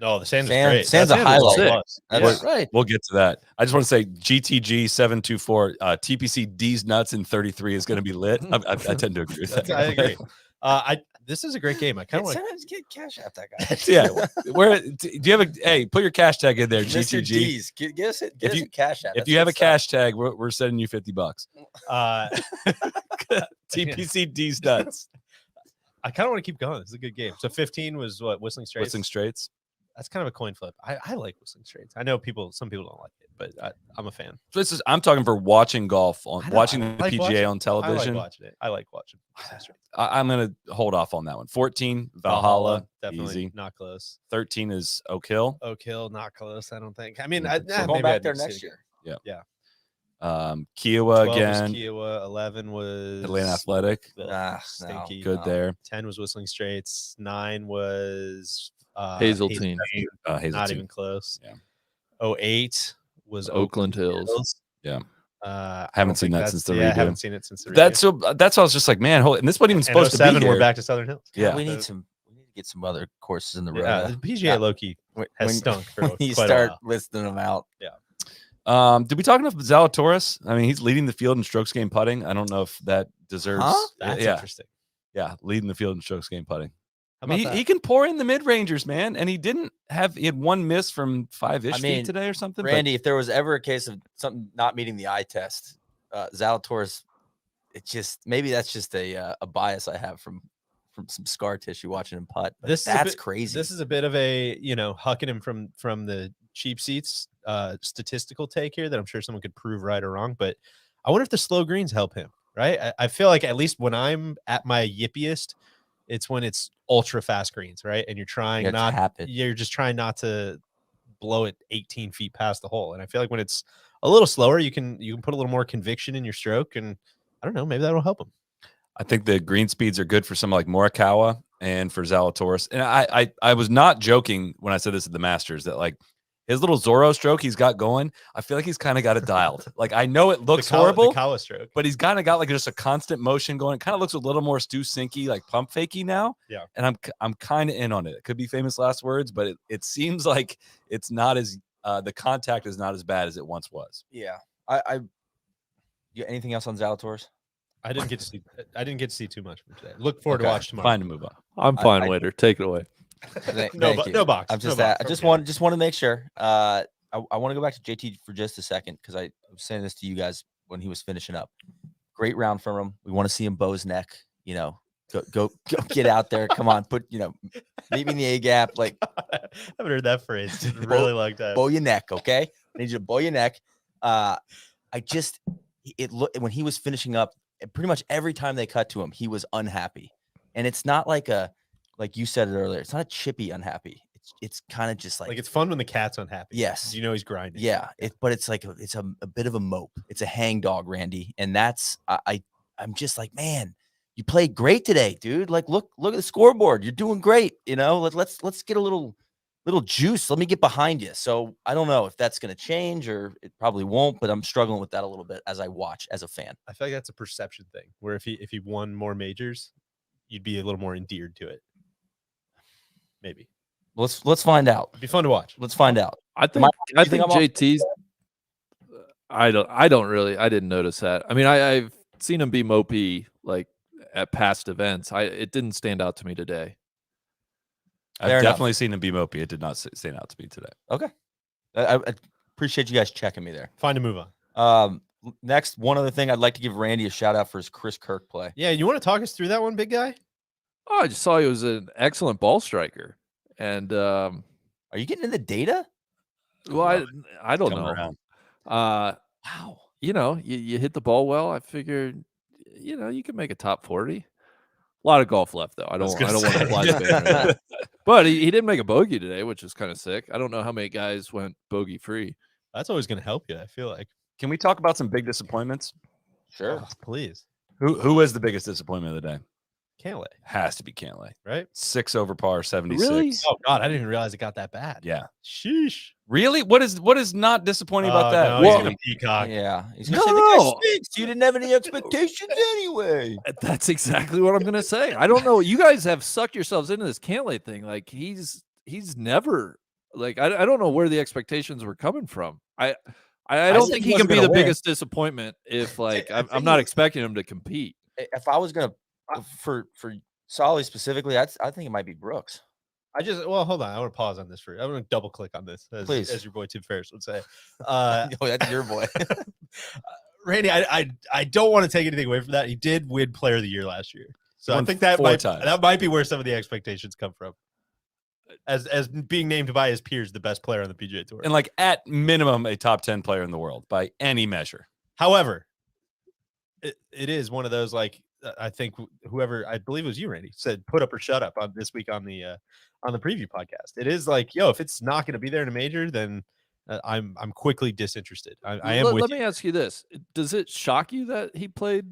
No, the sand is great. Sand's a Sand is highlight. all plus. That's right. We'll get to that. I just want to say GTG 724 TPC D's nuts in 33 is going to be lit. I tend to agree with that. I agree. This is a great game. I kind of want sometimes get cash out that guy. Yeah. Where do you have a put your cash tag in there, Mr. GTG? D's. Get us a cash out. If That's you have a good stuff. cash tag, we're sending you $50. to. TPC D's nuts. I kind of want to keep going. It's a good game. So 15 was what? Whistling Straits. Whistling Straits. That's kind of a coin flip. I like Whistling Straits. I know some people don't like it, but I'm a fan. So I'm talking for watching golf on I know, watching I the like PGA watching- on television. I like watching Whistling Straits. I'm gonna hold off on that one. 14 Valhalla, definitely easy. not close. 13 is Oak Hill. Oak Hill, not close. I don't think. I mean, Yeah, We're going back there next year. Kiowa 12 was again. Kiowa, 11 was Atlanta Athletic. Ugh, No. stinky. Good No. there. 10 was Whistling Straits. 9 was Hazeltine. Hazeltine. Not even close. Yeah. 08 was Oakland Hills. Yeah. I Haven't don't seen think that since the I redo. haven't seen it since the redo. That's why I was just like, man, and this wasn't even supposed to be 07, here. we're back to Southern Hills. Yeah. We need to get some other courses in the road. Yeah, the PGA Yeah. low-key has stunk for when you quite a start while. listing them out. Did we talk enough about Zalatoris? I mean, he's leading the field in strokes game putting. I don't know if that deserves. Huh? That's yeah, interesting. yeah, leading the field in strokes game putting. How I mean, about that? he can pour in the mid rangers, man, and he had one miss from 5-ish I mean, feet today or something. but- Randy, if there was ever a case of something not meeting the eye test, Zalatoris, it just maybe that's just a bias I have from some scar tissue watching him putt. But This is a that's bit- crazy. This is a bit of a hucking him from the cheap seats statistical take here that I'm sure someone could prove right or wrong. But I wonder if the slow greens help him. Right? I feel like at least when I'm at my yippiest, it's when it's ultra fast greens, right? And you're trying you're just trying not to blow it 18 feet past the hole. And I feel like when it's a little slower, you can put a little more conviction in your stroke, and I don't know, maybe that'll help him. I think the green speeds are good for someone like Morikawa and for Zalatoris. And I was not joking when I said this at the Masters that like his little Zorro stroke he's got going. I feel like he's kind of got it dialed. Like I know it looks horrible, The Kawa stroke. but he's kind of got like just a constant motion going. It kind of looks a little more Stu Sinky, like pump fakey now. Yeah. And I'm kind of in on it. It could be famous last words, but it seems like it's not as the contact is not as bad as it once was. Yeah. You anything else on Zalatoris? I didn't get to see too much from today. Look forward to Okay. watch tomorrow. Fine to move on. I'm fine, Waiter. Take it away. Thank you. No box. I'm just no box. I just want to make sure. I want to go back to JT for just a second because I was saying this to you guys when he was finishing up. Great round from him. We want to see him bow his neck. Go get out there. Come on, meet me in the A gap. Like I haven't heard that phrase in a really long time. bow your neck, okay? I need you to bow your neck. When he was finishing up, pretty much every time they cut to him, he was unhappy, and it's not like you said it earlier. It's not a chippy unhappy. It's kind of just like it's fun when the cat's unhappy. Yes. He's grinding. yeah. But it's like it's a bit of a mope. It's a hangdog, Randy, and that's I'm just like, man, you played great today, dude. Like look at the scoreboard. You're doing great. Let's get a little juice. Let me get behind you. So I don't know if that's going to change or it probably won't, but I'm struggling with that a little bit as I watch as a fan. I feel like that's a perception thing where if he won more majors, you'd be a little more endeared to it. Maybe. Let's find out. It'd be fun to watch. Let's find out. I think you think I'm off? JT's. I didn't notice that. I mean, I've seen him be mopey like at past events. It didn't stand out to me today. I've Fair enough. definitely seen him be mopey. It did not stand out to me today. Okay. I appreciate you guys checking me there. Fine to move on. Next, one other thing, I'd like to give Randy a shout out for his Chris Kirk play. Yeah, you want to talk us through that one, big guy? Oh, I just saw he was an excellent ball striker, and Are you getting into data? well, I don't Coming know. around. Wow. You hit the ball well. I figured, you can make a top 40. A lot of golf left though. I don't want to apply the big. But he didn't make a bogey today, which is kind of sick. I don't know how many guys went bogey free. That's always going to help you, I feel like. Can we talk about some big disappointments? Sure. Oh, please. Who was the biggest disappointment of the day? Cantlay, Has to be Cantlay. right? 6 over par, 76. Really? Oh God, I didn't even realize it got that bad. Yeah. Sheesh. Really? What is not disappointing about that? No, This he's week? gonna peacock. Yeah, he's No, gonna say the guy no. stinks. You didn't have any expectations anyway. That's exactly what I'm gonna say. I don't know. You guys have sucked yourselves into this Cantlay thing. Like he's never like I don't know where the expectations were coming from. I don't said think he he can wasn't be gonna the win. biggest disappointment if like I I'm think not he- expecting him to compete. If I was gonna for Solly specifically, I think it might be Brooks. Well, hold on. I want to pause on this I'm going to double click on this, Please. as your boy Tim Ferriss would say. Oh, that's your boy. Randy, I don't want to take anything away from that. He did win Player of the Year last year, so I Won think that 4 times. might be where some of the expectations come from. As being named by his peers the best player on the PGA Tour. And like at minimum a top 10 player in the world by any measure. However, it is one of those like I think whoever I believe it was you, Randy, said put up or shut up on this week on the preview podcast. It is like, yo, if it's not going to be there in a major, then I'm quickly disinterested. I am. Let me ask you this: does it shock you that he played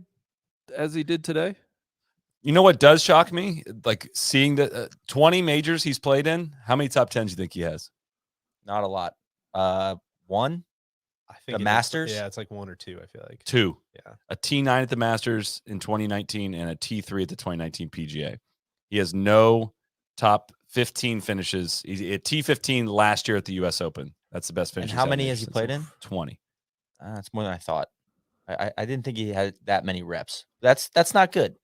as he did today? You know what does shock me? Like seeing the 20 majors he's played in. How many top 10s do you think he has? Not a lot. One. I think The Masters? Yeah, it's like 1 or 2. I feel like 2. Yeah. A T9 at the Masters in 2019 and a T3 at the 2019 PGA. He has no top 15 finishes. He's at T15 last year at the U.S. Open. That's the best finish. And how many has he played in? 20. That's more than I thought. I didn't think he had that many reps. That's not good.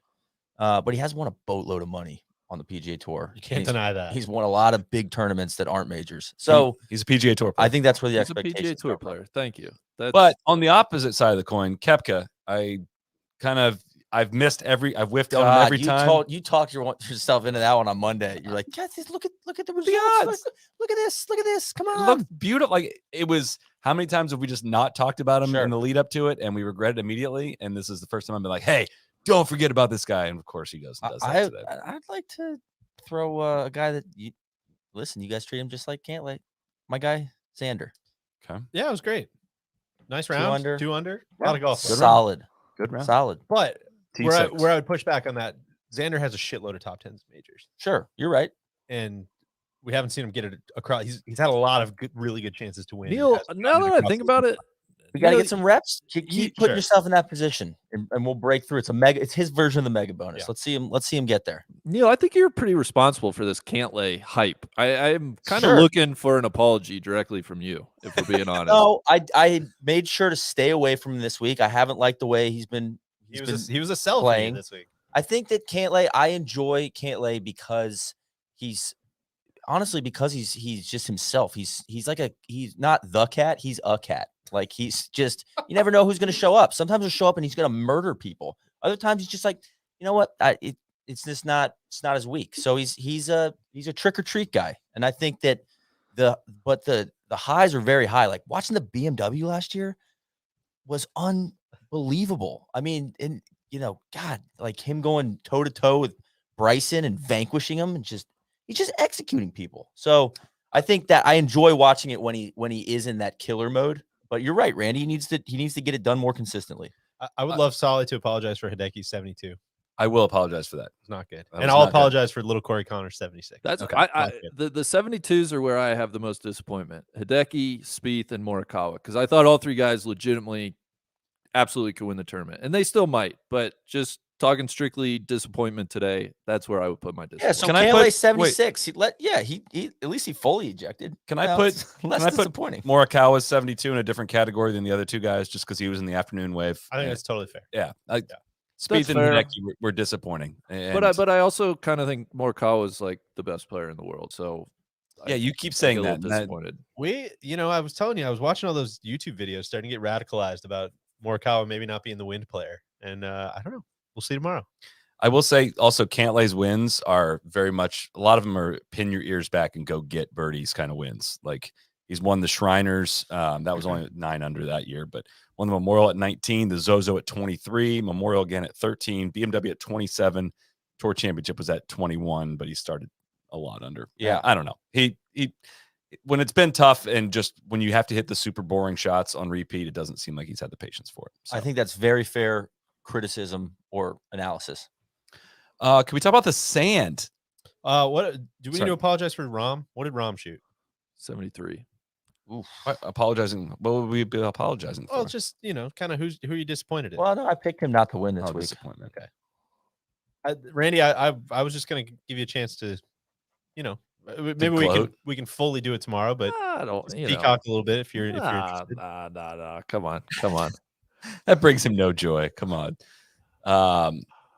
But he has won a boatload of money on the PGA Tour. you can't deny that. He's won a lot of big tournaments that aren't majors. So He's a PGA Tour player. I think that's where the He's a expectations PGA Tour come from. player. Thank you. That's, But on the opposite side of the coin, Koepka, I've whiffed on him God, every time. You talked yourself into that one on Monday. You're like, yes, look at the results. odds. Look at this. Come It on. looked beautiful. Like it was. How many times have we just not talked about him Sure. in the lead up to it, and we regret it immediately? And this is the first time I've been like, "Hey, don't forget about this guy." And of course, he goes and does that today. I'd like to throw a guy that you guys treat him just like Cantlay. My guy, Xander. Yeah, it was great. Nice 2 round. under. 2 under. A lot of golf. Good round. Solid. Good round. Solid. But T6. where I would push back on that, Xander has a shitload of top 10s majors, Sure. You're right. and we haven't seen him get it across. He's had a lot of really good chances to win. Neil, Hasn't now gotten that I across think the about finish it, We got to you know, get some reps. Keep putting Sure. yourself in that position, and we'll break through. It's his version of the mega bonus. Yeah. Let's see him get there. Neil, I think you're pretty responsible for this Cantlay hype. I'm kind of Sure. looking for an apology directly from you, if we're being honest. No, I made sure to stay away from him this week. I haven't liked the way he's been. He was a selfie playing. this week. I think that Cantlay. I enjoy Cantlay because he's just himself. He's not the cat. He's a cat. Like he's just, you never know who's going to show up. Sometimes he'll show up and he's going to murder people. Other times he's just like, you know what? It's not as weak. So he's a trick or treat guy. And I think that the highs are very high. Like watching the BMW last year was unbelievable. I mean, and God, like him going toe to toe with Bryson and vanquishing him and he's just executing people. So I think that I enjoy watching it when he is in that killer mode. But you're right, Randy. He needs to get it done more consistently. I would love Solly to apologize for Hideki's 72. I will apologize for that. It's not good. That And was I'll not good. apologize for little Corey Connors 76. That's Okay, the 72s are where I have the most disappointment. Hideki, Spieth, and Morikawa, because I thought all 3 guys legitimately absolutely could win the tournament, and they still might. But just talking strictly disappointment today, that's where I would put my disappointment. Yeah, so Can I Cantlay put- 76. He at least he fully ejected. Can I Well, put- it's less can I put disappointing? Morikawa's 72 in a different category than the other 2 guys, just because he was in the afternoon wave. I think And- that's totally fair. yeah. Spieth That's and fair. Hideki were disappointing. And But I also kind of think Morikawa is like the best player in the world. So yeah, you keep I saying get a that. little and that- disappointed. I was telling you, I was watching all those YouTube videos starting to get radicalized about Morikawa maybe not being the wind player. And I don't know. We'll see tomorrow. I will say also Cantlay's wins are very much, a lot of them are pin your ears back and go get birdies kind of wins. Like he's won the Shriners. That was only 9 under that year, but won the Memorial at 19, the Zozo at 23, Memorial again at 13, BMW at 27, Tour Championship was at 21, but he started a lot under. Yeah. I don't know. He when it's been tough and just when you have to hit the super boring shots on repeat, it doesn't seem like he's had the patience for it. So. I think that's very fair criticism or analysis. Can we talk about the sand? What do we need Sorry. to apologize for Rom? What did Rom shoot? 73. Apologizing. What would we be apologizing for? Well, just kind of who you disappointed in. Well, no, I picked him not to win this Oh, week. disappointment. Randy, I was just gonna give you a chance to, maybe gloat. we can fully do it tomorrow, but I don't, just you know. peacock a little bit if you're Nah, interested. nah. Come on. That brings him no joy. Come on.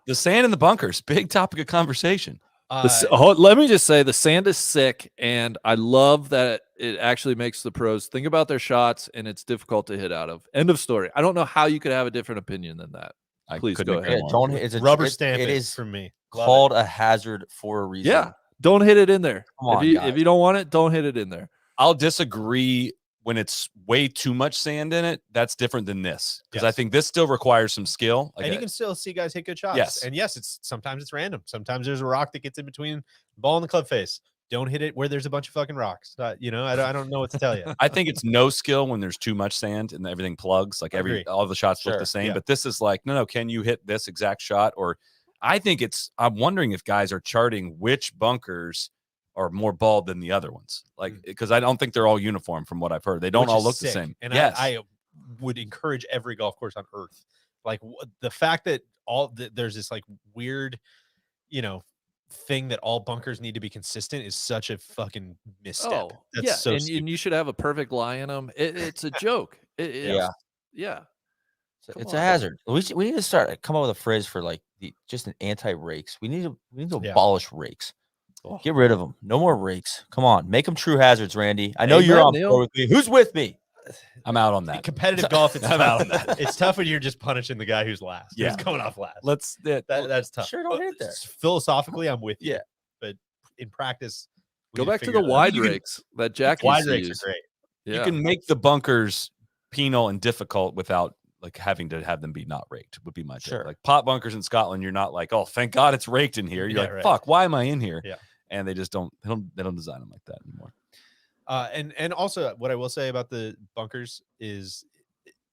The sand in the bunkers, big topic of conversation. Let me just say the sand is sick, and I love that it actually makes the pros think about their shots, and it's difficult to hit out of. End of story. I don't know how you could have a different opinion than that. Please couldn't go agree ahead. Yeah, more. don't. It's a Rubber it- stamp It it is for me. called a hazard for a reason. Yeah, don't hit it in there. Come on, if guys. you don't want it, don't hit it in there. I'll disagree when it's way too much sand in it. That's different than this because I Yes. think this still requires some skill. Like And you can still see guys hit good shots. Yes. And yes, sometimes it's random. Sometimes there's a rock that gets in between the ball and the club face. Don't hit it where there's a bunch of fucking rocks. I don't know what to tell you. I think it's no skill when there's too much sand and everything plugs. Like Agree. all the shots look Sure, the same. yeah. But this is like, no, can you hit this exact shot? Or I think I'm wondering if guys are charting which bunkers are more bald than the other ones. Like, because I don't think they're all uniform from what I've heard. They don't Which all is look sick. the same. And yes. I would encourage every golf course on earth. Like the fact that there's this like weird, thing that all bunkers need to be consistent is such a fucking misstep. Oh, That's yeah, so and stupid. you should have a perfect lie in them. It's a joke. Yeah. Come It's on. a hazard. We need to come up with a phrase for like just an anti-rakes. We need to Yeah. abolish rakes. Oh. Get rid of them. No more rakes. Come on, make them true hazards, Randy. I know Amen, you're on Neil. board with me. Who's with me? I'm out on that. Competitive golf, it's I'm tough. out on that. It's tough when you're just punishing the guy who's last. Yeah. Who's going off last. That's tough. Sure, don't hit there. Philosophically, I'm with you. Yeah. But in practice, we Go need back to figure the it out. wide You can- rakes that Jack Wide used to rakes use. are great. Yeah. You can make the bunkers penal and difficult without like having to have them be not raked would be my take. Sure. Like pot bunkers in Scotland, you're not like, oh, thank God it's raked in here. You're Yeah, like, right. fuck, why am I in here? Yeah. And they just don't design them like that anymore. And also what I will say about the bunkers is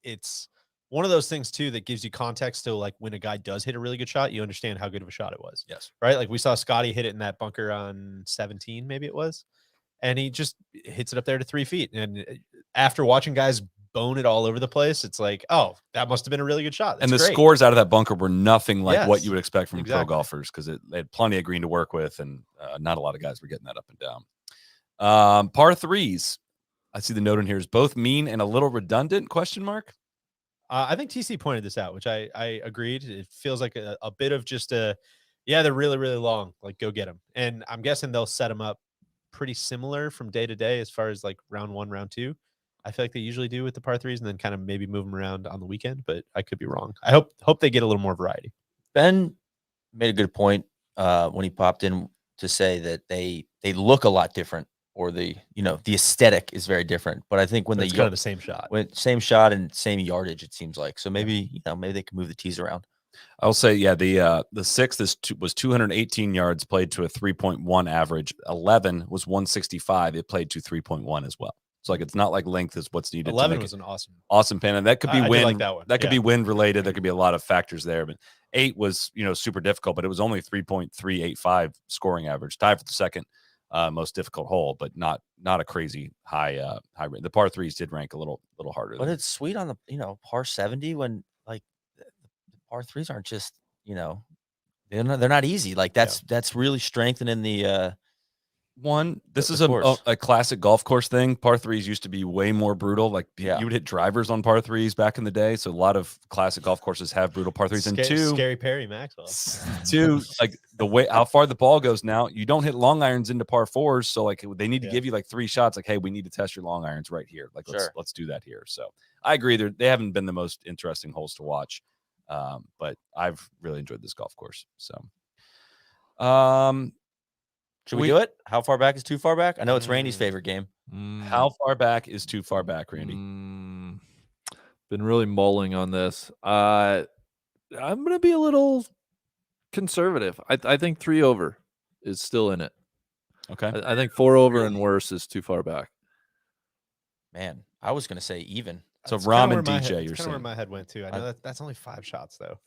it's one of those things too that gives you context to like when a guy does hit a really good shot, you understand how good of a shot it was. Yes. Right. Like we saw Scotty hit it in that bunker on 17, maybe it was, and he just hits it up there to 3 feet. And after watching guys bone it all over the place, it's like, oh, that must have been a really good shot. And the That's great. scores out of that bunker were nothing like what Yes, you would expect from pro exactly. golfers because they had plenty of green to work with, and not a lot of guys were getting that up and down. Par threes. I see the note in here is both mean and a little redundant? Question mark. I think TC pointed this out, which I agreed. It feels like a bit of just they're really, really long. Like, go get them. And I'm guessing they'll set them up pretty similar from day to day as far as like round 1, round 2. I feel like they usually do with the par threes and then kind of maybe move them around on the weekend, but I could be wrong. I hope they get a little more variety. Ben made a good point when he popped in to say that they look a lot different, or the aesthetic is very different. But I think when It's kind of the same shot. same shot and same yardage, it seems like. So maybe maybe they can move the tees around. I'll say, yeah, the sixth was 218 yards, played to a 3.1 average. 11 was 165. It played to 3.1 as well. So like it's not like length is what's needed. 11 to was an awesome pin, and that could be I did wind. like that one. That could Yeah. be wind related. There could be a lot of factors there. But 8 was super difficult, but it was only 3.385 scoring average, tied for the second most difficult hole, but not a crazy high rate. The par threes did rank a little harder. But it's sweet on the par 70 when like the par threes aren't just they're not easy. Like that's really strengthening the This is the course. a classic golf course thing. Par threes used to be way more brutal. Like Yeah. you would hit drivers on par threes back in the day. So a lot of classic golf courses have brutal par threes. And two, Scary Perry Maxwell. two, like the way how far the ball goes now, you don't hit long irons into par fours. So like they need to give you like 3 shots. Like, hey, we need to test your long irons right here. Like let's do that here. So I agree. They haven't been the most interesting holes to watch, but I've really enjoyed this golf course. So, Should we do it? How far back is too far back? I know it's Randy's favorite game. how far back is too far back, Randy? Been really mulling on this. I'm gonna be a little conservative. I think 3 over is still in it. Okay. I think 4 over and worse is too far back. Man, I was gonna say even. So That's Rom kinda and where my DJ, head- you're that's kinda where saying. my head went too. I know that's only 5 shots though.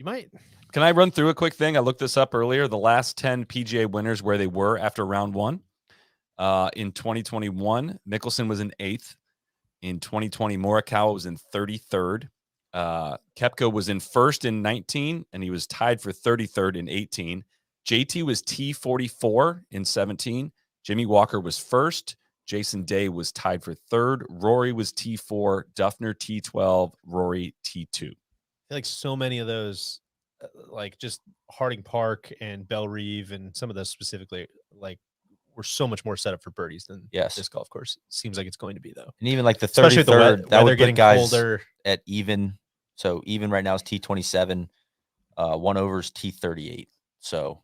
You might. Can I run through a quick thing? I looked this up earlier. The last 10 PGA winners where they were after round one. In 2021, Mickelson was in 8th. In 2020, Morikawa was in 33rd. Koepka was in 1st in 19, and he was tied for 33rd in 18. JT was T44 in 17. Jimmy Walker was 1st. Jason Day was tied for 3rd. Rory was T4. Duffner T12. Rory T2. I feel like so many of those, like just Harding Park and Belle Reve and some of those specifically, like we're so much more set up for birdies than this golf course. Seems like it's going to be though. And even like the Especially with the 33rd, that would getting put guys colder. at even. So even right now is T27. 1 over is T38. So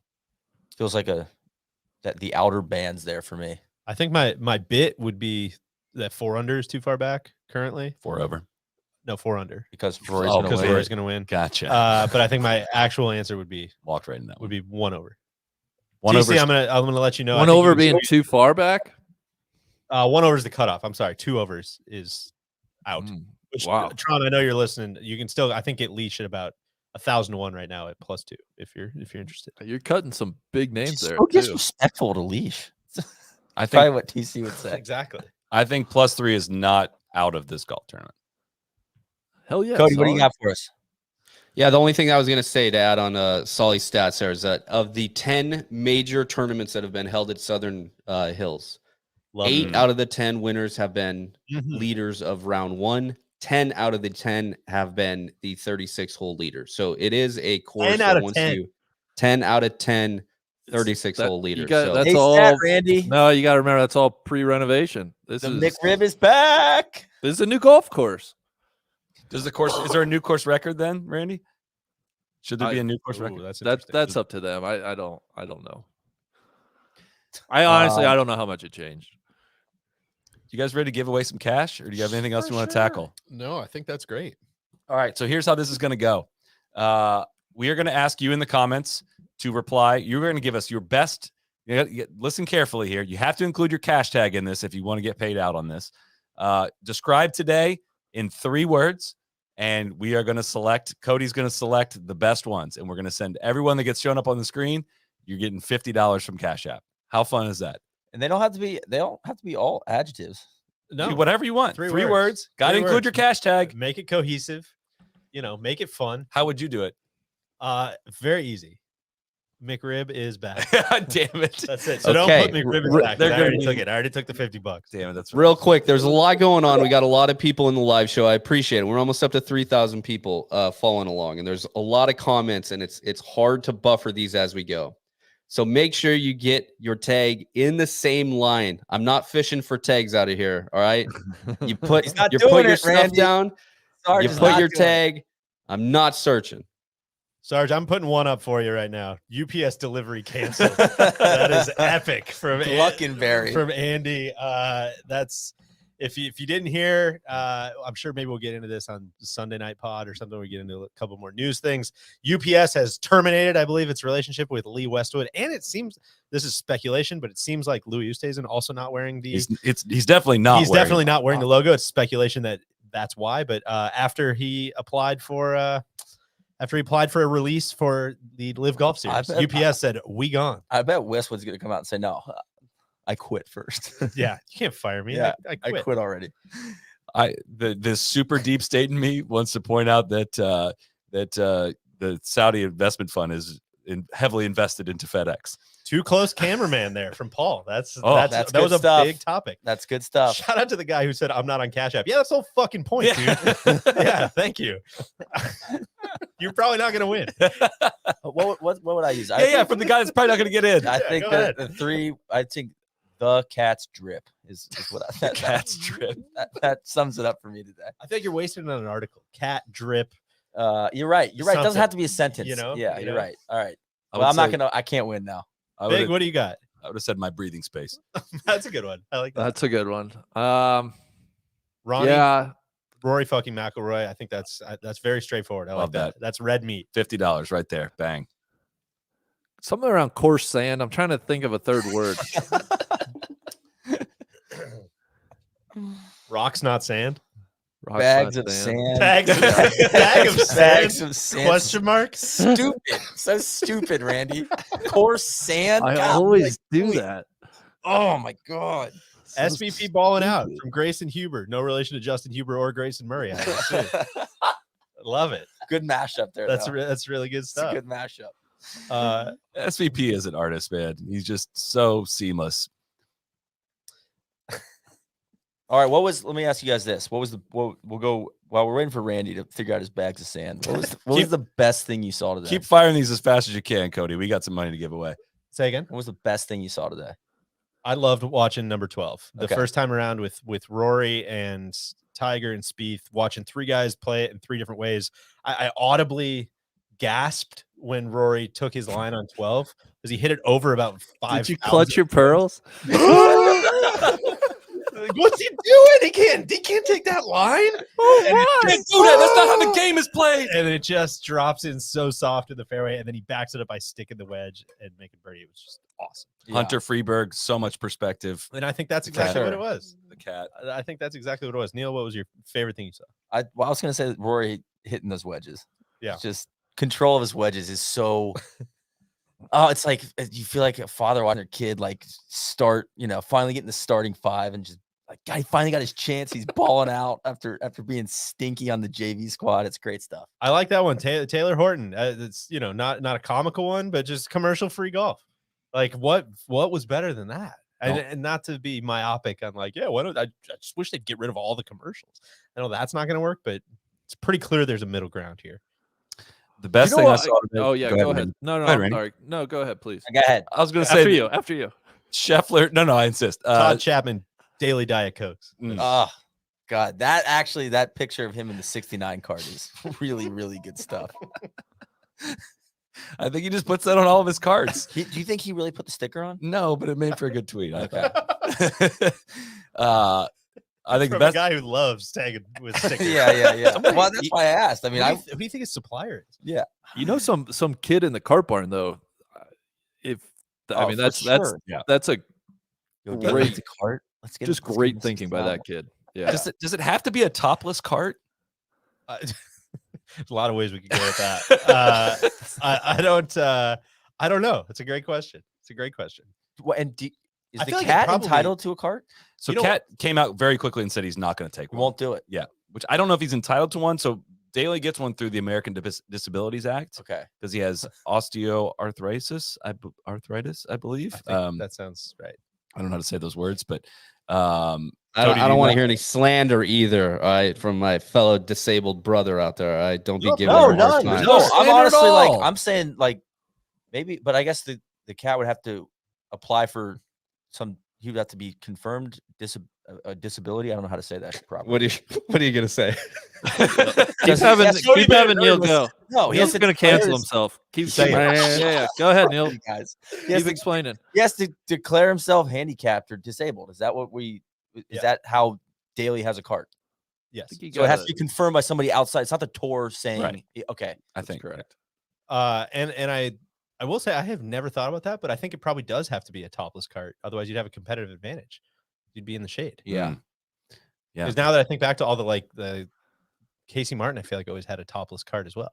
feels like that the outer band's there for me. I think my bit would be that 4 under is too far back currently. 4 over. No, 4 under. Because Rory's Oh, going to Because win. Rory's going to win. Gotcha. But I think my actual answer would be Walked right in that one. 1 over. One TC, over. I'm gonna let you know. I 1 think you over would- being too far back. 1 over is the cutoff. I'm sorry, 2 overs is out. Which, Wow. Tron, I know you're listening. You can still, I think, get leash at about 1,000 to 1 right now at +2 if you're interested. You're cutting some big names there. So too. disrespectful to Leash. I Probably think what TC would say. Exactly. I think +3 is not out of this golf tournament. Hell yeah. Cody, what do you solid. got for us? Yeah, the only thing I was going to say to add on Solly's stats there is that of the 10 major tournaments that have been held at Southern Hills, Love 8 it. out of the 10 winners have been Mhm. leaders of round 1. 10 out of the 10 have been the 36-hole leaders. So it is a course 10 that out of once 10. you 10 out of 10 36-hole leaders. So That's Hey, all. stat, Randy. No, you got to remember that's all pre-renovation. This The is McRib is back. this is a new golf course. Does the course? Is there a new course record then, Randy? Should there be a new course Ooh, record? that's That's up to them. I don't know. I honestly I don't know how much it changed. You guys ready to give away some cash, or do you have anything else you For want to sure. tackle? No, I think that's great. All right, so here's how this is going to go. We are going to ask you in the comments to reply. You're going to give us your best. Listen carefully here. You have to include your cash tag in this if you want to get paid out on this. Describe today in 3 words, and we are going to select. Cody's going to select the best ones, and we're going to send everyone that gets shown up on the screen. You're getting $50 from Cash App. How fun is that? And they don't have to be all adjectives. No, Do whatever you want. 3 3 words. words. Got to 3 include words. your cash tag. make it cohesive. Make it fun. How would you do it? Very easy. McRib is back. Damn it. That's it. So Okay. don't put McRib is back. They're I already gonna took it. I already took the $50. Damn it. That's real quick, there's a lot going on. We got a lot of people in the live show. I appreciate it. We're almost up to 3,000 people following along, and there's a lot of comments, and it's hard to buffer these as we go. So make sure you get your tag in the same line. I'm not fishing for tags out of here. All right. You put He's not you doing put your it, stuff Randy. down. Sarge You is put not your doing it. tag. I'm not searching. Sarge, I'm putting one up for you right now. UPS delivery canceled. That is epic from Luckenberry. from Andy. That's if you didn't hear, I'm sure maybe we'll get into this on Sunday Night Pod or something. We get into a couple more news things. UPS has terminated, I believe, its relationship with Lee Westwood, and it seems this is speculation, but it seems like Louis Oosthuizen also not wearing the. he's definitely not. He's wearing definitely it. not wearing the logo. It's speculation that that's why. But after he applied for a release for the Live Golf I Series, bet- UPS said, "We gone." I bet Westwood's going to come out and say, no, I quit first. Yeah, you can't fire me. Yeah, I I quit. quit already. The super deep state in me wants to point out that the Saudi investment fund is heavily invested into FedEx. Too close cameraman there from Paul. That's Oh, that that's was good a stuff. big topic. That's good stuff. Shout out to the guy who said I'm not on Cash App. Yeah, that's the whole fucking point, dude. Yeah, thank you. You're probably not gonna win. What would I use? Yeah, from the guy that's probably not going to get in. I Yeah, think go ahead. the 3, I think the cat's drip is what I The cat's drip. That sums it up for me today. I think you're wasting it on an article. Cat drip. You're right. You're right. It doesn't Something, have to be a sentence. you know, Yeah, you you're know? right. All right. I Well, would say- I can't win now. I Big, would what do you got? have said my breathing space. That's a good one. I like that. That's a good one. Ronnie, Yeah, Rory fucking McIlroy. I think that's very straightforward. I Love like that. that. That's red meat. $50 right there. Bang. something around coarse sand. I'm trying to think of a third word. Rocks, not sand. Rock Bags slide of sand. sand. Bags of, Yeah. bag of sand? Bags of sand. Question mark? Stupid. So stupid, Randy. Coarse sand. I God, always what are you do doing? that. Oh my god. So SVP balling out stupid. from Grayson Huber. No relation to Justin Huber or Grayson Murray. I assume. Love it. Good mashup there. That's though. that's really good It's a stuff. good mashup. SVP is an artist, man. He's just so seamless. All right, let me ask you guys this. We'll go while we're waiting for Randy to figure out his bags of sand. What was the best thing you saw today? Keep firing these as fast as you can, Cody. We got some money to give away. Say again. What was the best thing you saw today? I loved watching number 12. The Okay. first time around with Rory and Tiger and Spieth, watching three guys play it in three different ways. I audibly gasped when Rory took his line on 12 because he hit it over about 5. Did you clutch your pearls? What's he doing? He can't take that line. Can't do that. That's not how the game is played. And it just drops in so soft in the fairway, and then he backs it up by sticking the wedge and making birdie. It was just awesome. Hunter Freeberg, so much perspective. And I think that's exactly what it was. The cat. I think that's exactly what it was. Neil, what was your favorite thing you saw? I was going to say Rory hitting those wedges. Yeah. It's just control of his wedges is so. Oh, it's like you feel like a father watching their kid like start, finally getting the starting five and just like guy finally got his chance. He's balling out after being stinky on the JV squad. It's great stuff. I like that one, Taylor Horton. It's not a comical one, but just commercial free golf. Like what was better than that? And not to be myopic on like, why don't I just wish they'd get rid of all the commercials. I know that's not going to work, but it's pretty clear there's a middle ground here. The best thing I saw today. Oh yeah, go ahead. Randy. No, Go ahead, I'm Randy. sorry. No, go ahead, please. Go ahead. I was going to say After you. Scheffler. No, I insist. Todd Chapman, Daily Diet Cokes. Oh God, that picture of him in the 69 card is really, really good stuff. I think he just puts that on all of his cards. Do you think he really put the sticker on? No, but it made for a good tweet. Okay. I think From the best. a guy who loves tagging with stickers. Yeah. Well, that's why I asked. I mean, Who do you think his supplier is? yeah. You know, some kid in the cart barn though. Oh, for that's sure. that's a Yo, get great- him the cart. Let's get just let's get great him thinking by that kid. Yeah. Does it have to be a topless cart? There's a lot of ways we could go with that. I don't know. It's a great question. Is I the feel like it cat probably- entitled to a cart? So You know Cat came out very quickly and said he's not going to take We one. won't do it. Yeah, which I don't know if he's entitled to one. So Daly gets one through the American Disabilities Act Okay. because he has osteoarthritis, I believe. I think that sounds right. I don't know how to say those words, but I Cody, do don't you want know? to hear any slander either. All right, from my fellow disabled brother out there. I don't be No, giving no, him a hard none. time. No No, I'm slander at honestly like all. I'm saying like maybe, but I guess the cat would have to apply for he would have to be confirmed a disability. I don't know how to say that properly. What are you gonna say? Keep having Neil go. No, he Neil's has to going to cancel declare himself. Keep Say saying, yeah. Go ahead, Neil. his- guys. He has, Keep to, explaining. he has to declare himself handicapped or disabled. Is that what is Yeah. that how Daly has a cart? Yes. So it has to be confirmed by somebody outside. It's not the tour saying, Right. okay. I think correct. And I will say I have never thought about that, but I think it probably does have to be a topless cart. Otherwise, you'd have a competitive advantage. You'd be in the shade. Yeah. Yeah. Because now that I think back to all the Casey Martin, I feel like always had a topless cart as well.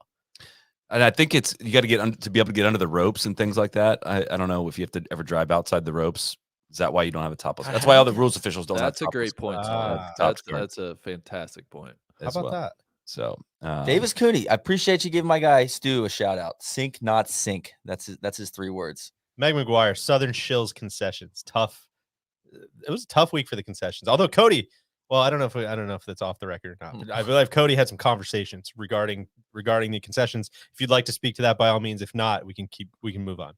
And I think you got to get to be able to get under the ropes and things like that. I don't know if you have to ever drive outside the ropes. Is that why you don't have a topless? That's why all the rules officials don't. That's have a great point. Ah. That's a fantastic point. How about that? So Davis Cooney, I appreciate you giving my guy Stu a shout out. Sink, not sink. That's his 3 words. Meg McGuire, Southern Shills concessions. Tough. It was a tough week for the concessions. Although Cody, well, I don't know if that's off the record or not. But I believe Cody had some conversations regarding the concessions. If you'd like to speak to that, by all means. If not, we can move on.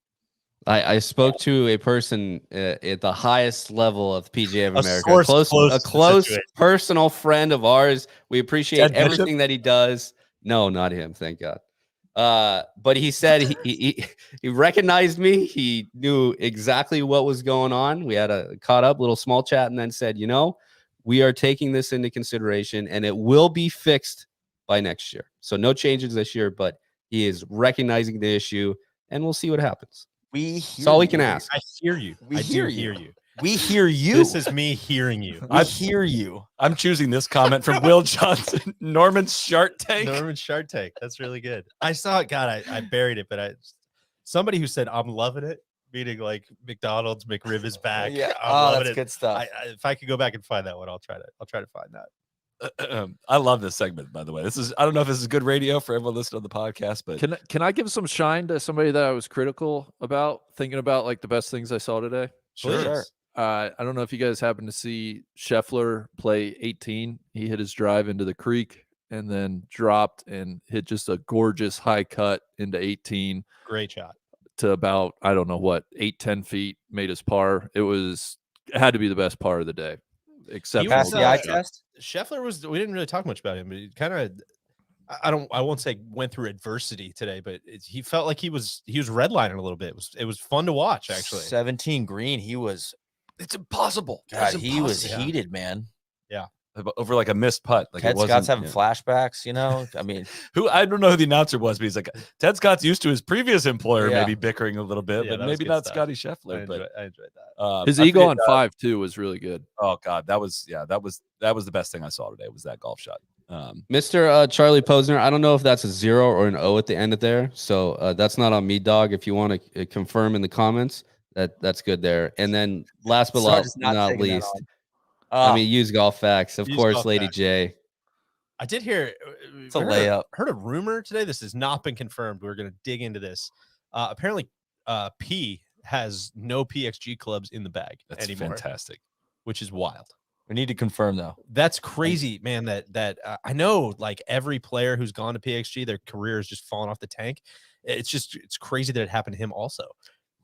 I spoke to a person at the highest level of PGA of A America, source a close to the close situation. personal friend of ours. We appreciate Ted Bishop? everything that he does. No, not him, thank God. But he said he recognized me. He knew exactly what was going on. We had a caught up little small chat, and then said, we are taking this into consideration, and it will be fixed by next year. So no changes this year, but he is recognizing the issue, and we'll see what happens. We That's all we can ask. I hear you. We I hear do hear you. you. We hear you. This is me hearing you. We hear you. I'm choosing this comment from Will Johnson. Norman Shark Tank. Norman Shark Tank. That's really good. I saw it. God, I buried it, but somebody who said I'm loving it, meaning like McDonald's McRib is back. Yeah. I'm Oh, loving that's it. good stuff. If I could go back and find that one, I'll try to find that. I love this segment, by the way. I don't know if this is good radio for everyone listening to the podcast, but Can I give some shine to somebody that I was critical about, thinking about like the best things I saw today? Sure. I don't know if you guys happen to see Scheffler play 18. He hit his drive into the creek and then dropped and hit just a gorgeous high cut into 18 Great shot. to about, I don't know what, 8-10 feet, made his par. It had to be the best par of the day. Except Passed the eye test. Scheffler we didn't really talk much about him, but he kind of, I won't say went through adversity today, but he felt like he was redlining a little bit. It was fun to watch, actually. 17 green. it's impossible. God, It's he was impossible. heated, man. Over like a missed putt. Like Ted it wasn't, Scott's having yeah. flashbacks, you know? I mean, I don't know who the announcer was, but he's like, Ted Scott's used to his previous employer Yeah. maybe bickering a little bit, Yeah, but that was maybe good not stuff. Scotty I Scheffler. But enjoyed that. his I ego forget, on 5 too was really good. oh God, that was the best thing I saw today was that golf shot. Mr. Charlie Posner, I don't know if that's a 0 or an O at the end of there. So that's not on me, dog. If you want to confirm in the comments, that's good there. And then last but Sarge is not not taking that least, on. I mean, use golf facts. Of Use course, golf Lady facts. J. I did hear It's a layup. Heard a rumor today. This has not been confirmed. We're going to dig into this. Apparently, P has no PXG clubs in the bag That's anymore, fantastic. which is wild. We need to confirm, though. That's crazy, man. That I know, like every player who's gone to PXG, their career has just fallen off the tank. It's crazy that it happened to him also.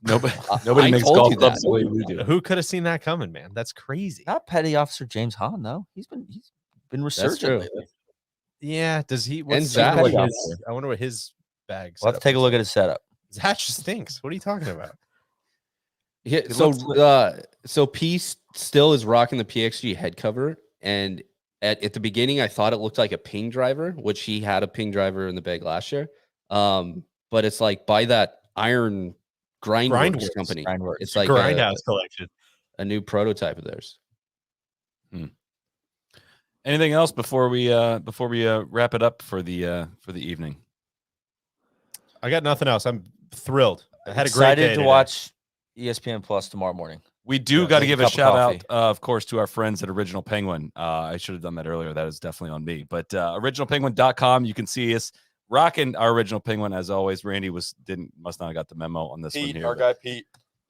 Nobody I makes told golf you clubs that. the way we do. Who could have seen that coming, man? That's crazy. Not Petty Officer James Hahn, though. He's been resurgent true. lately. Yeah. Does he? And Zach, Zach. I wonder what his bag. We'll have to take a look at his setup. Zach stinks. What are you talking about? Yeah, It so looks so P still is rocking the PXG head cover, and at the beginning I thought it looked like a ping driver, which he had a ping driver in the bag last year. But it's like by that Iron Grindworks Grindworks. company. Grindworks. It's like Grindhouse collection. a new prototype of theirs. Anything else before we wrap it up for the evening? I got nothing else. I'm thrilled. I had a great Excited day to today. watch ESPN Plus tomorrow morning. We do Yeah, got to make a give a cup of shout coffee. out, of course, to our friends at Original Penguin. I should have done that earlier. That is definitely on me. But originalpenguin.com, you can see us rocking our Original Penguin as always. Randy must not have got the memo on this one here. guy Pete.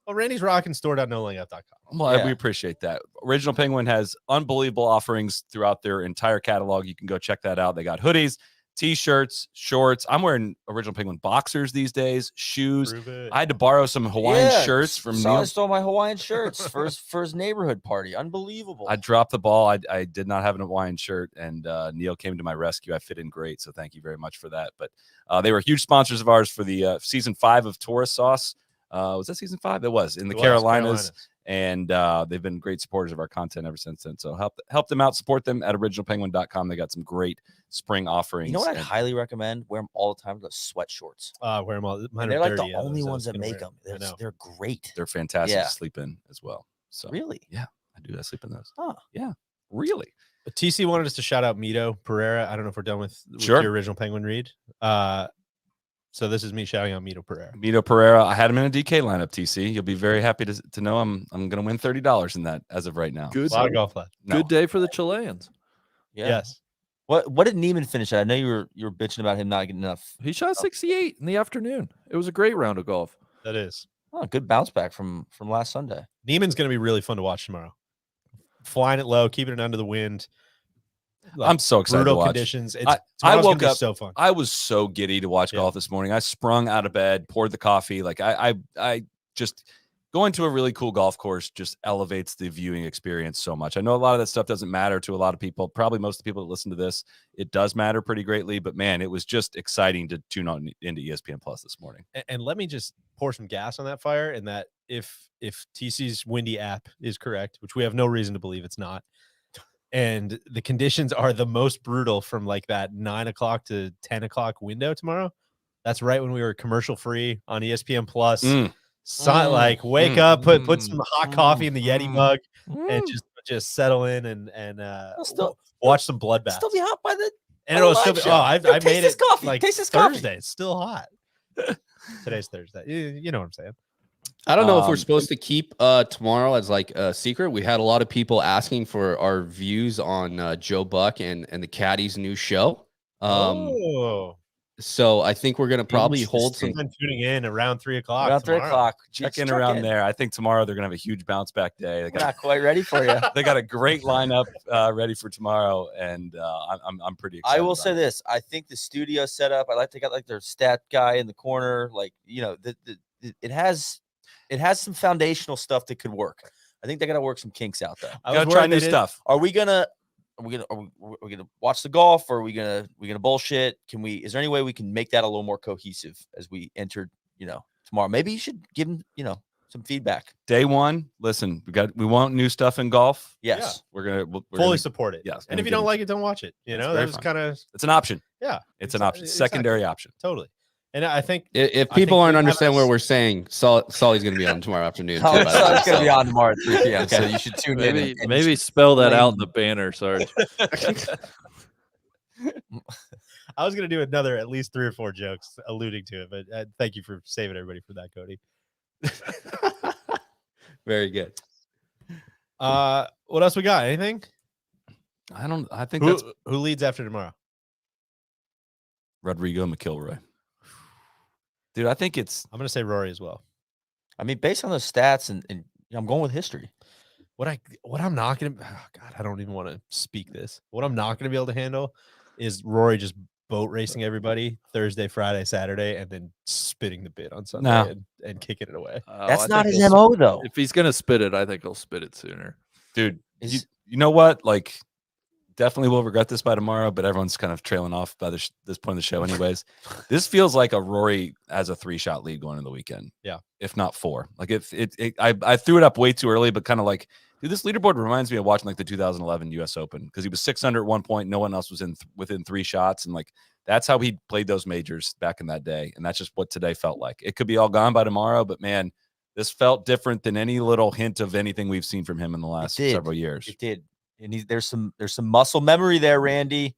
Well, Randy's rocking store.nolayup.com. Well, Yeah. we appreciate that. Original Penguin has unbelievable offerings throughout their entire catalog. You can go check that out. They got hoodies, t-shirts, shorts. I'm wearing Original Penguin boxers these days, shoes. I had to borrow some Hawaiian shirts from I Neil. stole my Hawaiian shirts for his neighborhood party. Unbelievable. I dropped the ball. I did not have an Hawaiian shirt, and Neil came to my rescue. I fit in great, so thank you very much for that. But they were huge sponsors of ours for the season 5 of Tourist Sauce. Was that season 5? It was in the Carolinas. And they've been great supporters of our content ever since then. So help them out, support them at originalpenguin.com. They got some great spring offerings. You know what I'd and highly recommend? Wear them all the time. Those sweat shorts. Wear them all. Mine They're are like dirty, the yeah, only those I ones was that gonna make wear. them. I know. They're great. they're fantastic Yeah. to sleep in as well. So Really? yeah, I do. I sleep in those. Huh. Yeah, really. TC wanted us to shout out Mito Pereira. I don't know if we're done with Sure. your Original Penguin read. So this is me shouting out Mito Pereira. Mito Pereira. I had him in a DK lineup. TC, you'll be very happy to know I'm going to win $30 in that as of right now. Good, A lot of golf left. No. good day for the Chileans. Yeah. Yes. What did Neiman finish at? I know you were bitching about him not getting enough. He shot 68 in the afternoon. It was a great round of golf. That is. Oh, good bounce back from last Sunday. Neiman's going to be really fun to watch tomorrow. Flying it low, keeping it under the wind. I'm so excited to Brutal watch. conditions. I Tomorrow's gonna woke be up- so fun. I was so giddy to watch Yeah. golf this morning. I sprung out of bed, poured the coffee. Like I just going to a really cool golf course just elevates the viewing experience so much. I know a lot of that stuff doesn't matter to a lot of people. Probably most of the people that listen to this, it does matter pretty greatly. But man, it was just exciting to tune on into ESPN Plus this morning. And let me just pour some gas on that fire. And that if TC's windy app is correct, which we have no reason to believe it's not, and the conditions are the most brutal from like that 9 o'clock to 10 o'clock window tomorrow. That's right when we were commercial free on ESPN Plus. Like wake up, put some hot coffee in the Yeti Mm. mug, and just settle in and still- watch some bloodbath. Still be hot by the. And it'll live still be. show. Oh, I Taste made this it coffee. like Taste this coffee. Thursday. It's still hot. Today's Thursday. You know what I'm saying? I don't know if we're Um, supposed to keep tomorrow as like a secret. We had a lot of people asking for our views on Joe Buck and the Caddy's new show. So I think we're gonna probably hold some. I'm tuning in around 3 o'clock. Around 3 tomorrow. o'clock. Check Just in around there. I think tomorrow they're gonna have a huge bounce back day. They We're got, not quite ready for you. they got a great lineup ready for tomorrow, and I'm pretty excited. I will about say it. this: I think the studio setup. I like they got like their stat guy in the corner. Like it has some foundational stuff that could work. I think they got to work some kinks out though. I Gotta was try worried new they did- stuff. Are we gonna watch the golf, or are we gonna bullshit? Is there any way we can make that a little more cohesive as we enter tomorrow? Maybe you should give them some feedback. Day one, listen, we want new stuff in golf. Yes. We're fully gonna, support it. yes, And we're if you gonna don't like it, don't watch it. You That's know, very that was fine. kind of it's an option. yeah. It's an option. Exactly. Secondary option. Totally. And I think If I people think aren't we have understanding us- what we're saying, Sully's going to be on tomorrow afternoon. Too, Oh, by the way, it's gonna be so- on tomorrow at 3 p.m. So Okay. you should tune in. Maybe and maybe spell that out in the explain. banner, Sarge. I was going to do another at least 3 or 4 jokes alluding to it, but thank you for saving everybody for that, Cody. Very good. What else we got? Anything? I think that's Who leads after tomorrow? Rodrigo McIlroy. Dude, I think it's I'm going to say Rory as well. I mean, based on those stats, and I'm going with history. What I'm not going to God, I don't even want to speak this. What I'm not going to be able to handle is Rory just boat racing everybody Thursday, Friday, Saturday, and then spitting the bit on Sunday No. and kicking it away. That's not his MO though. If he's gonna spit it, I think he'll spit it sooner. dude. Is- You know what? Like, definitely will regret this by tomorrow, but everyone's kind of trailing off by this point of the show, anyways. This feels like a Rory as a 3-shot lead going into the weekend. Yeah. If not 4. Like, I threw it up way too early, but kind of like, dude, this leaderboard reminds me of watching like the 2011 US Open because he was 600 at one point. No one else was within 3 shots. And like, that's how he played those majors back in that day. And that's just what today felt like. It could be all gone by tomorrow, but man, this felt different than any little hint of anything we've seen from him in the last did. several years. It did, and there's some muscle memory there, Randy.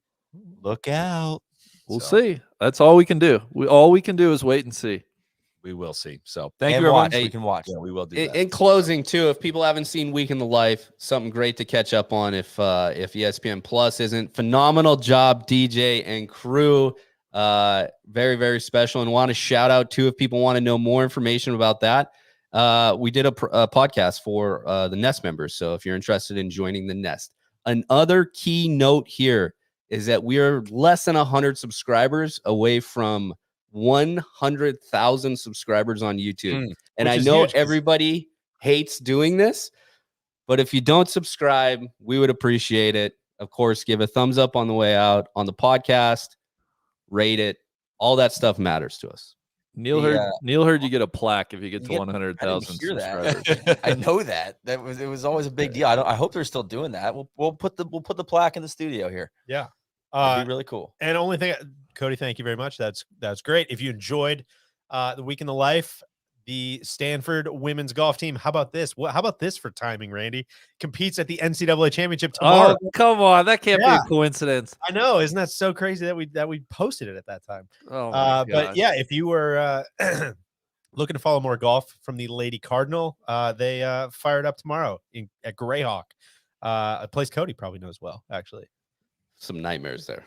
Look out. We'll So, see. That's all we can do. All we can do is wait and see. We will see. So thank And you, everyone. watch. We can watch. Yeah, we will do In, that. in closing, too, if people haven't seen Week in the Life, something great to catch up on. If ESPN Plus isn't, phenomenal job, DJ and crew. Very, very special, and want to shout out too if people want to know more information about that. We did a podcast for the Nest members, so if you're interested in joining the Nest, another key note here is that we are less than 100 subscribers away from 100,000 subscribers on YouTube. And Which I is know huge 'cause- everybody hates doing this, but if you don't subscribe, we would appreciate it. Of course, give a thumbs up on the way out on the podcast, rate it. All that stuff matters to us. Neil heard you get a plaque if you get to You get- 100,000 hear subscribers. that. I know that. It was always a big deal. I hope they're still doing that. We'll put the plaque in the studio here. Yeah. That'd be really cool. And only thing, Cody, thank you very much. That's great. If you enjoyed the Week in the Life, the Stanford women's golf team, how about this? How about this for timing, Randy? Competes at the NCAA championship tomorrow. Oh, come on. That can't Yeah. be a coincidence. I know, isn't that so crazy that we posted it at that time? Oh, my But gosh. yeah, if you were looking to follow more golf from the Lady Cardinal, they fired up tomorrow at Greyhawk, a place Cody probably knows well, actually. Some nightmares there.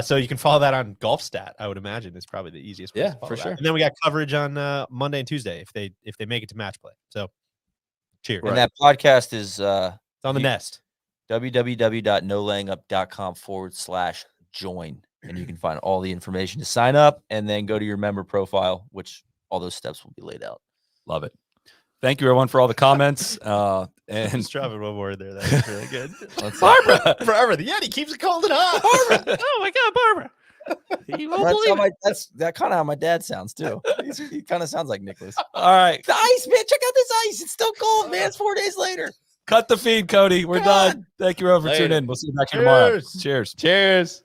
So you can follow that on Golf Stat. I would imagine is probably the easiest way Yeah, to follow for that. sure. And then we got coverage on Monday and Tuesday if they make it to match play. So cheers. And that podcast is It's on the Nest. www.nolayingup.com/join. And you can find all the information to sign up and then go to your member profile, which all those steps will be laid out. Love it. Thank you, everyone, for all the comments. And Just dropping one word there. That was really good. Barbara. Forever. The Yeti keeps calling it up. Oh, my God, Barbara. You won't That's believe it. that kind of how my dad sounds too. He kind of sounds like Nicholas. All right. The ice, man. Check out this ice. It's still cold, man. It's 4 days later. Cut the feed, Cody. We're God. done. Thank you, everyone, for tuning Later. in. We'll see you back here tomorrow. Cheers. Cheers. Cheers.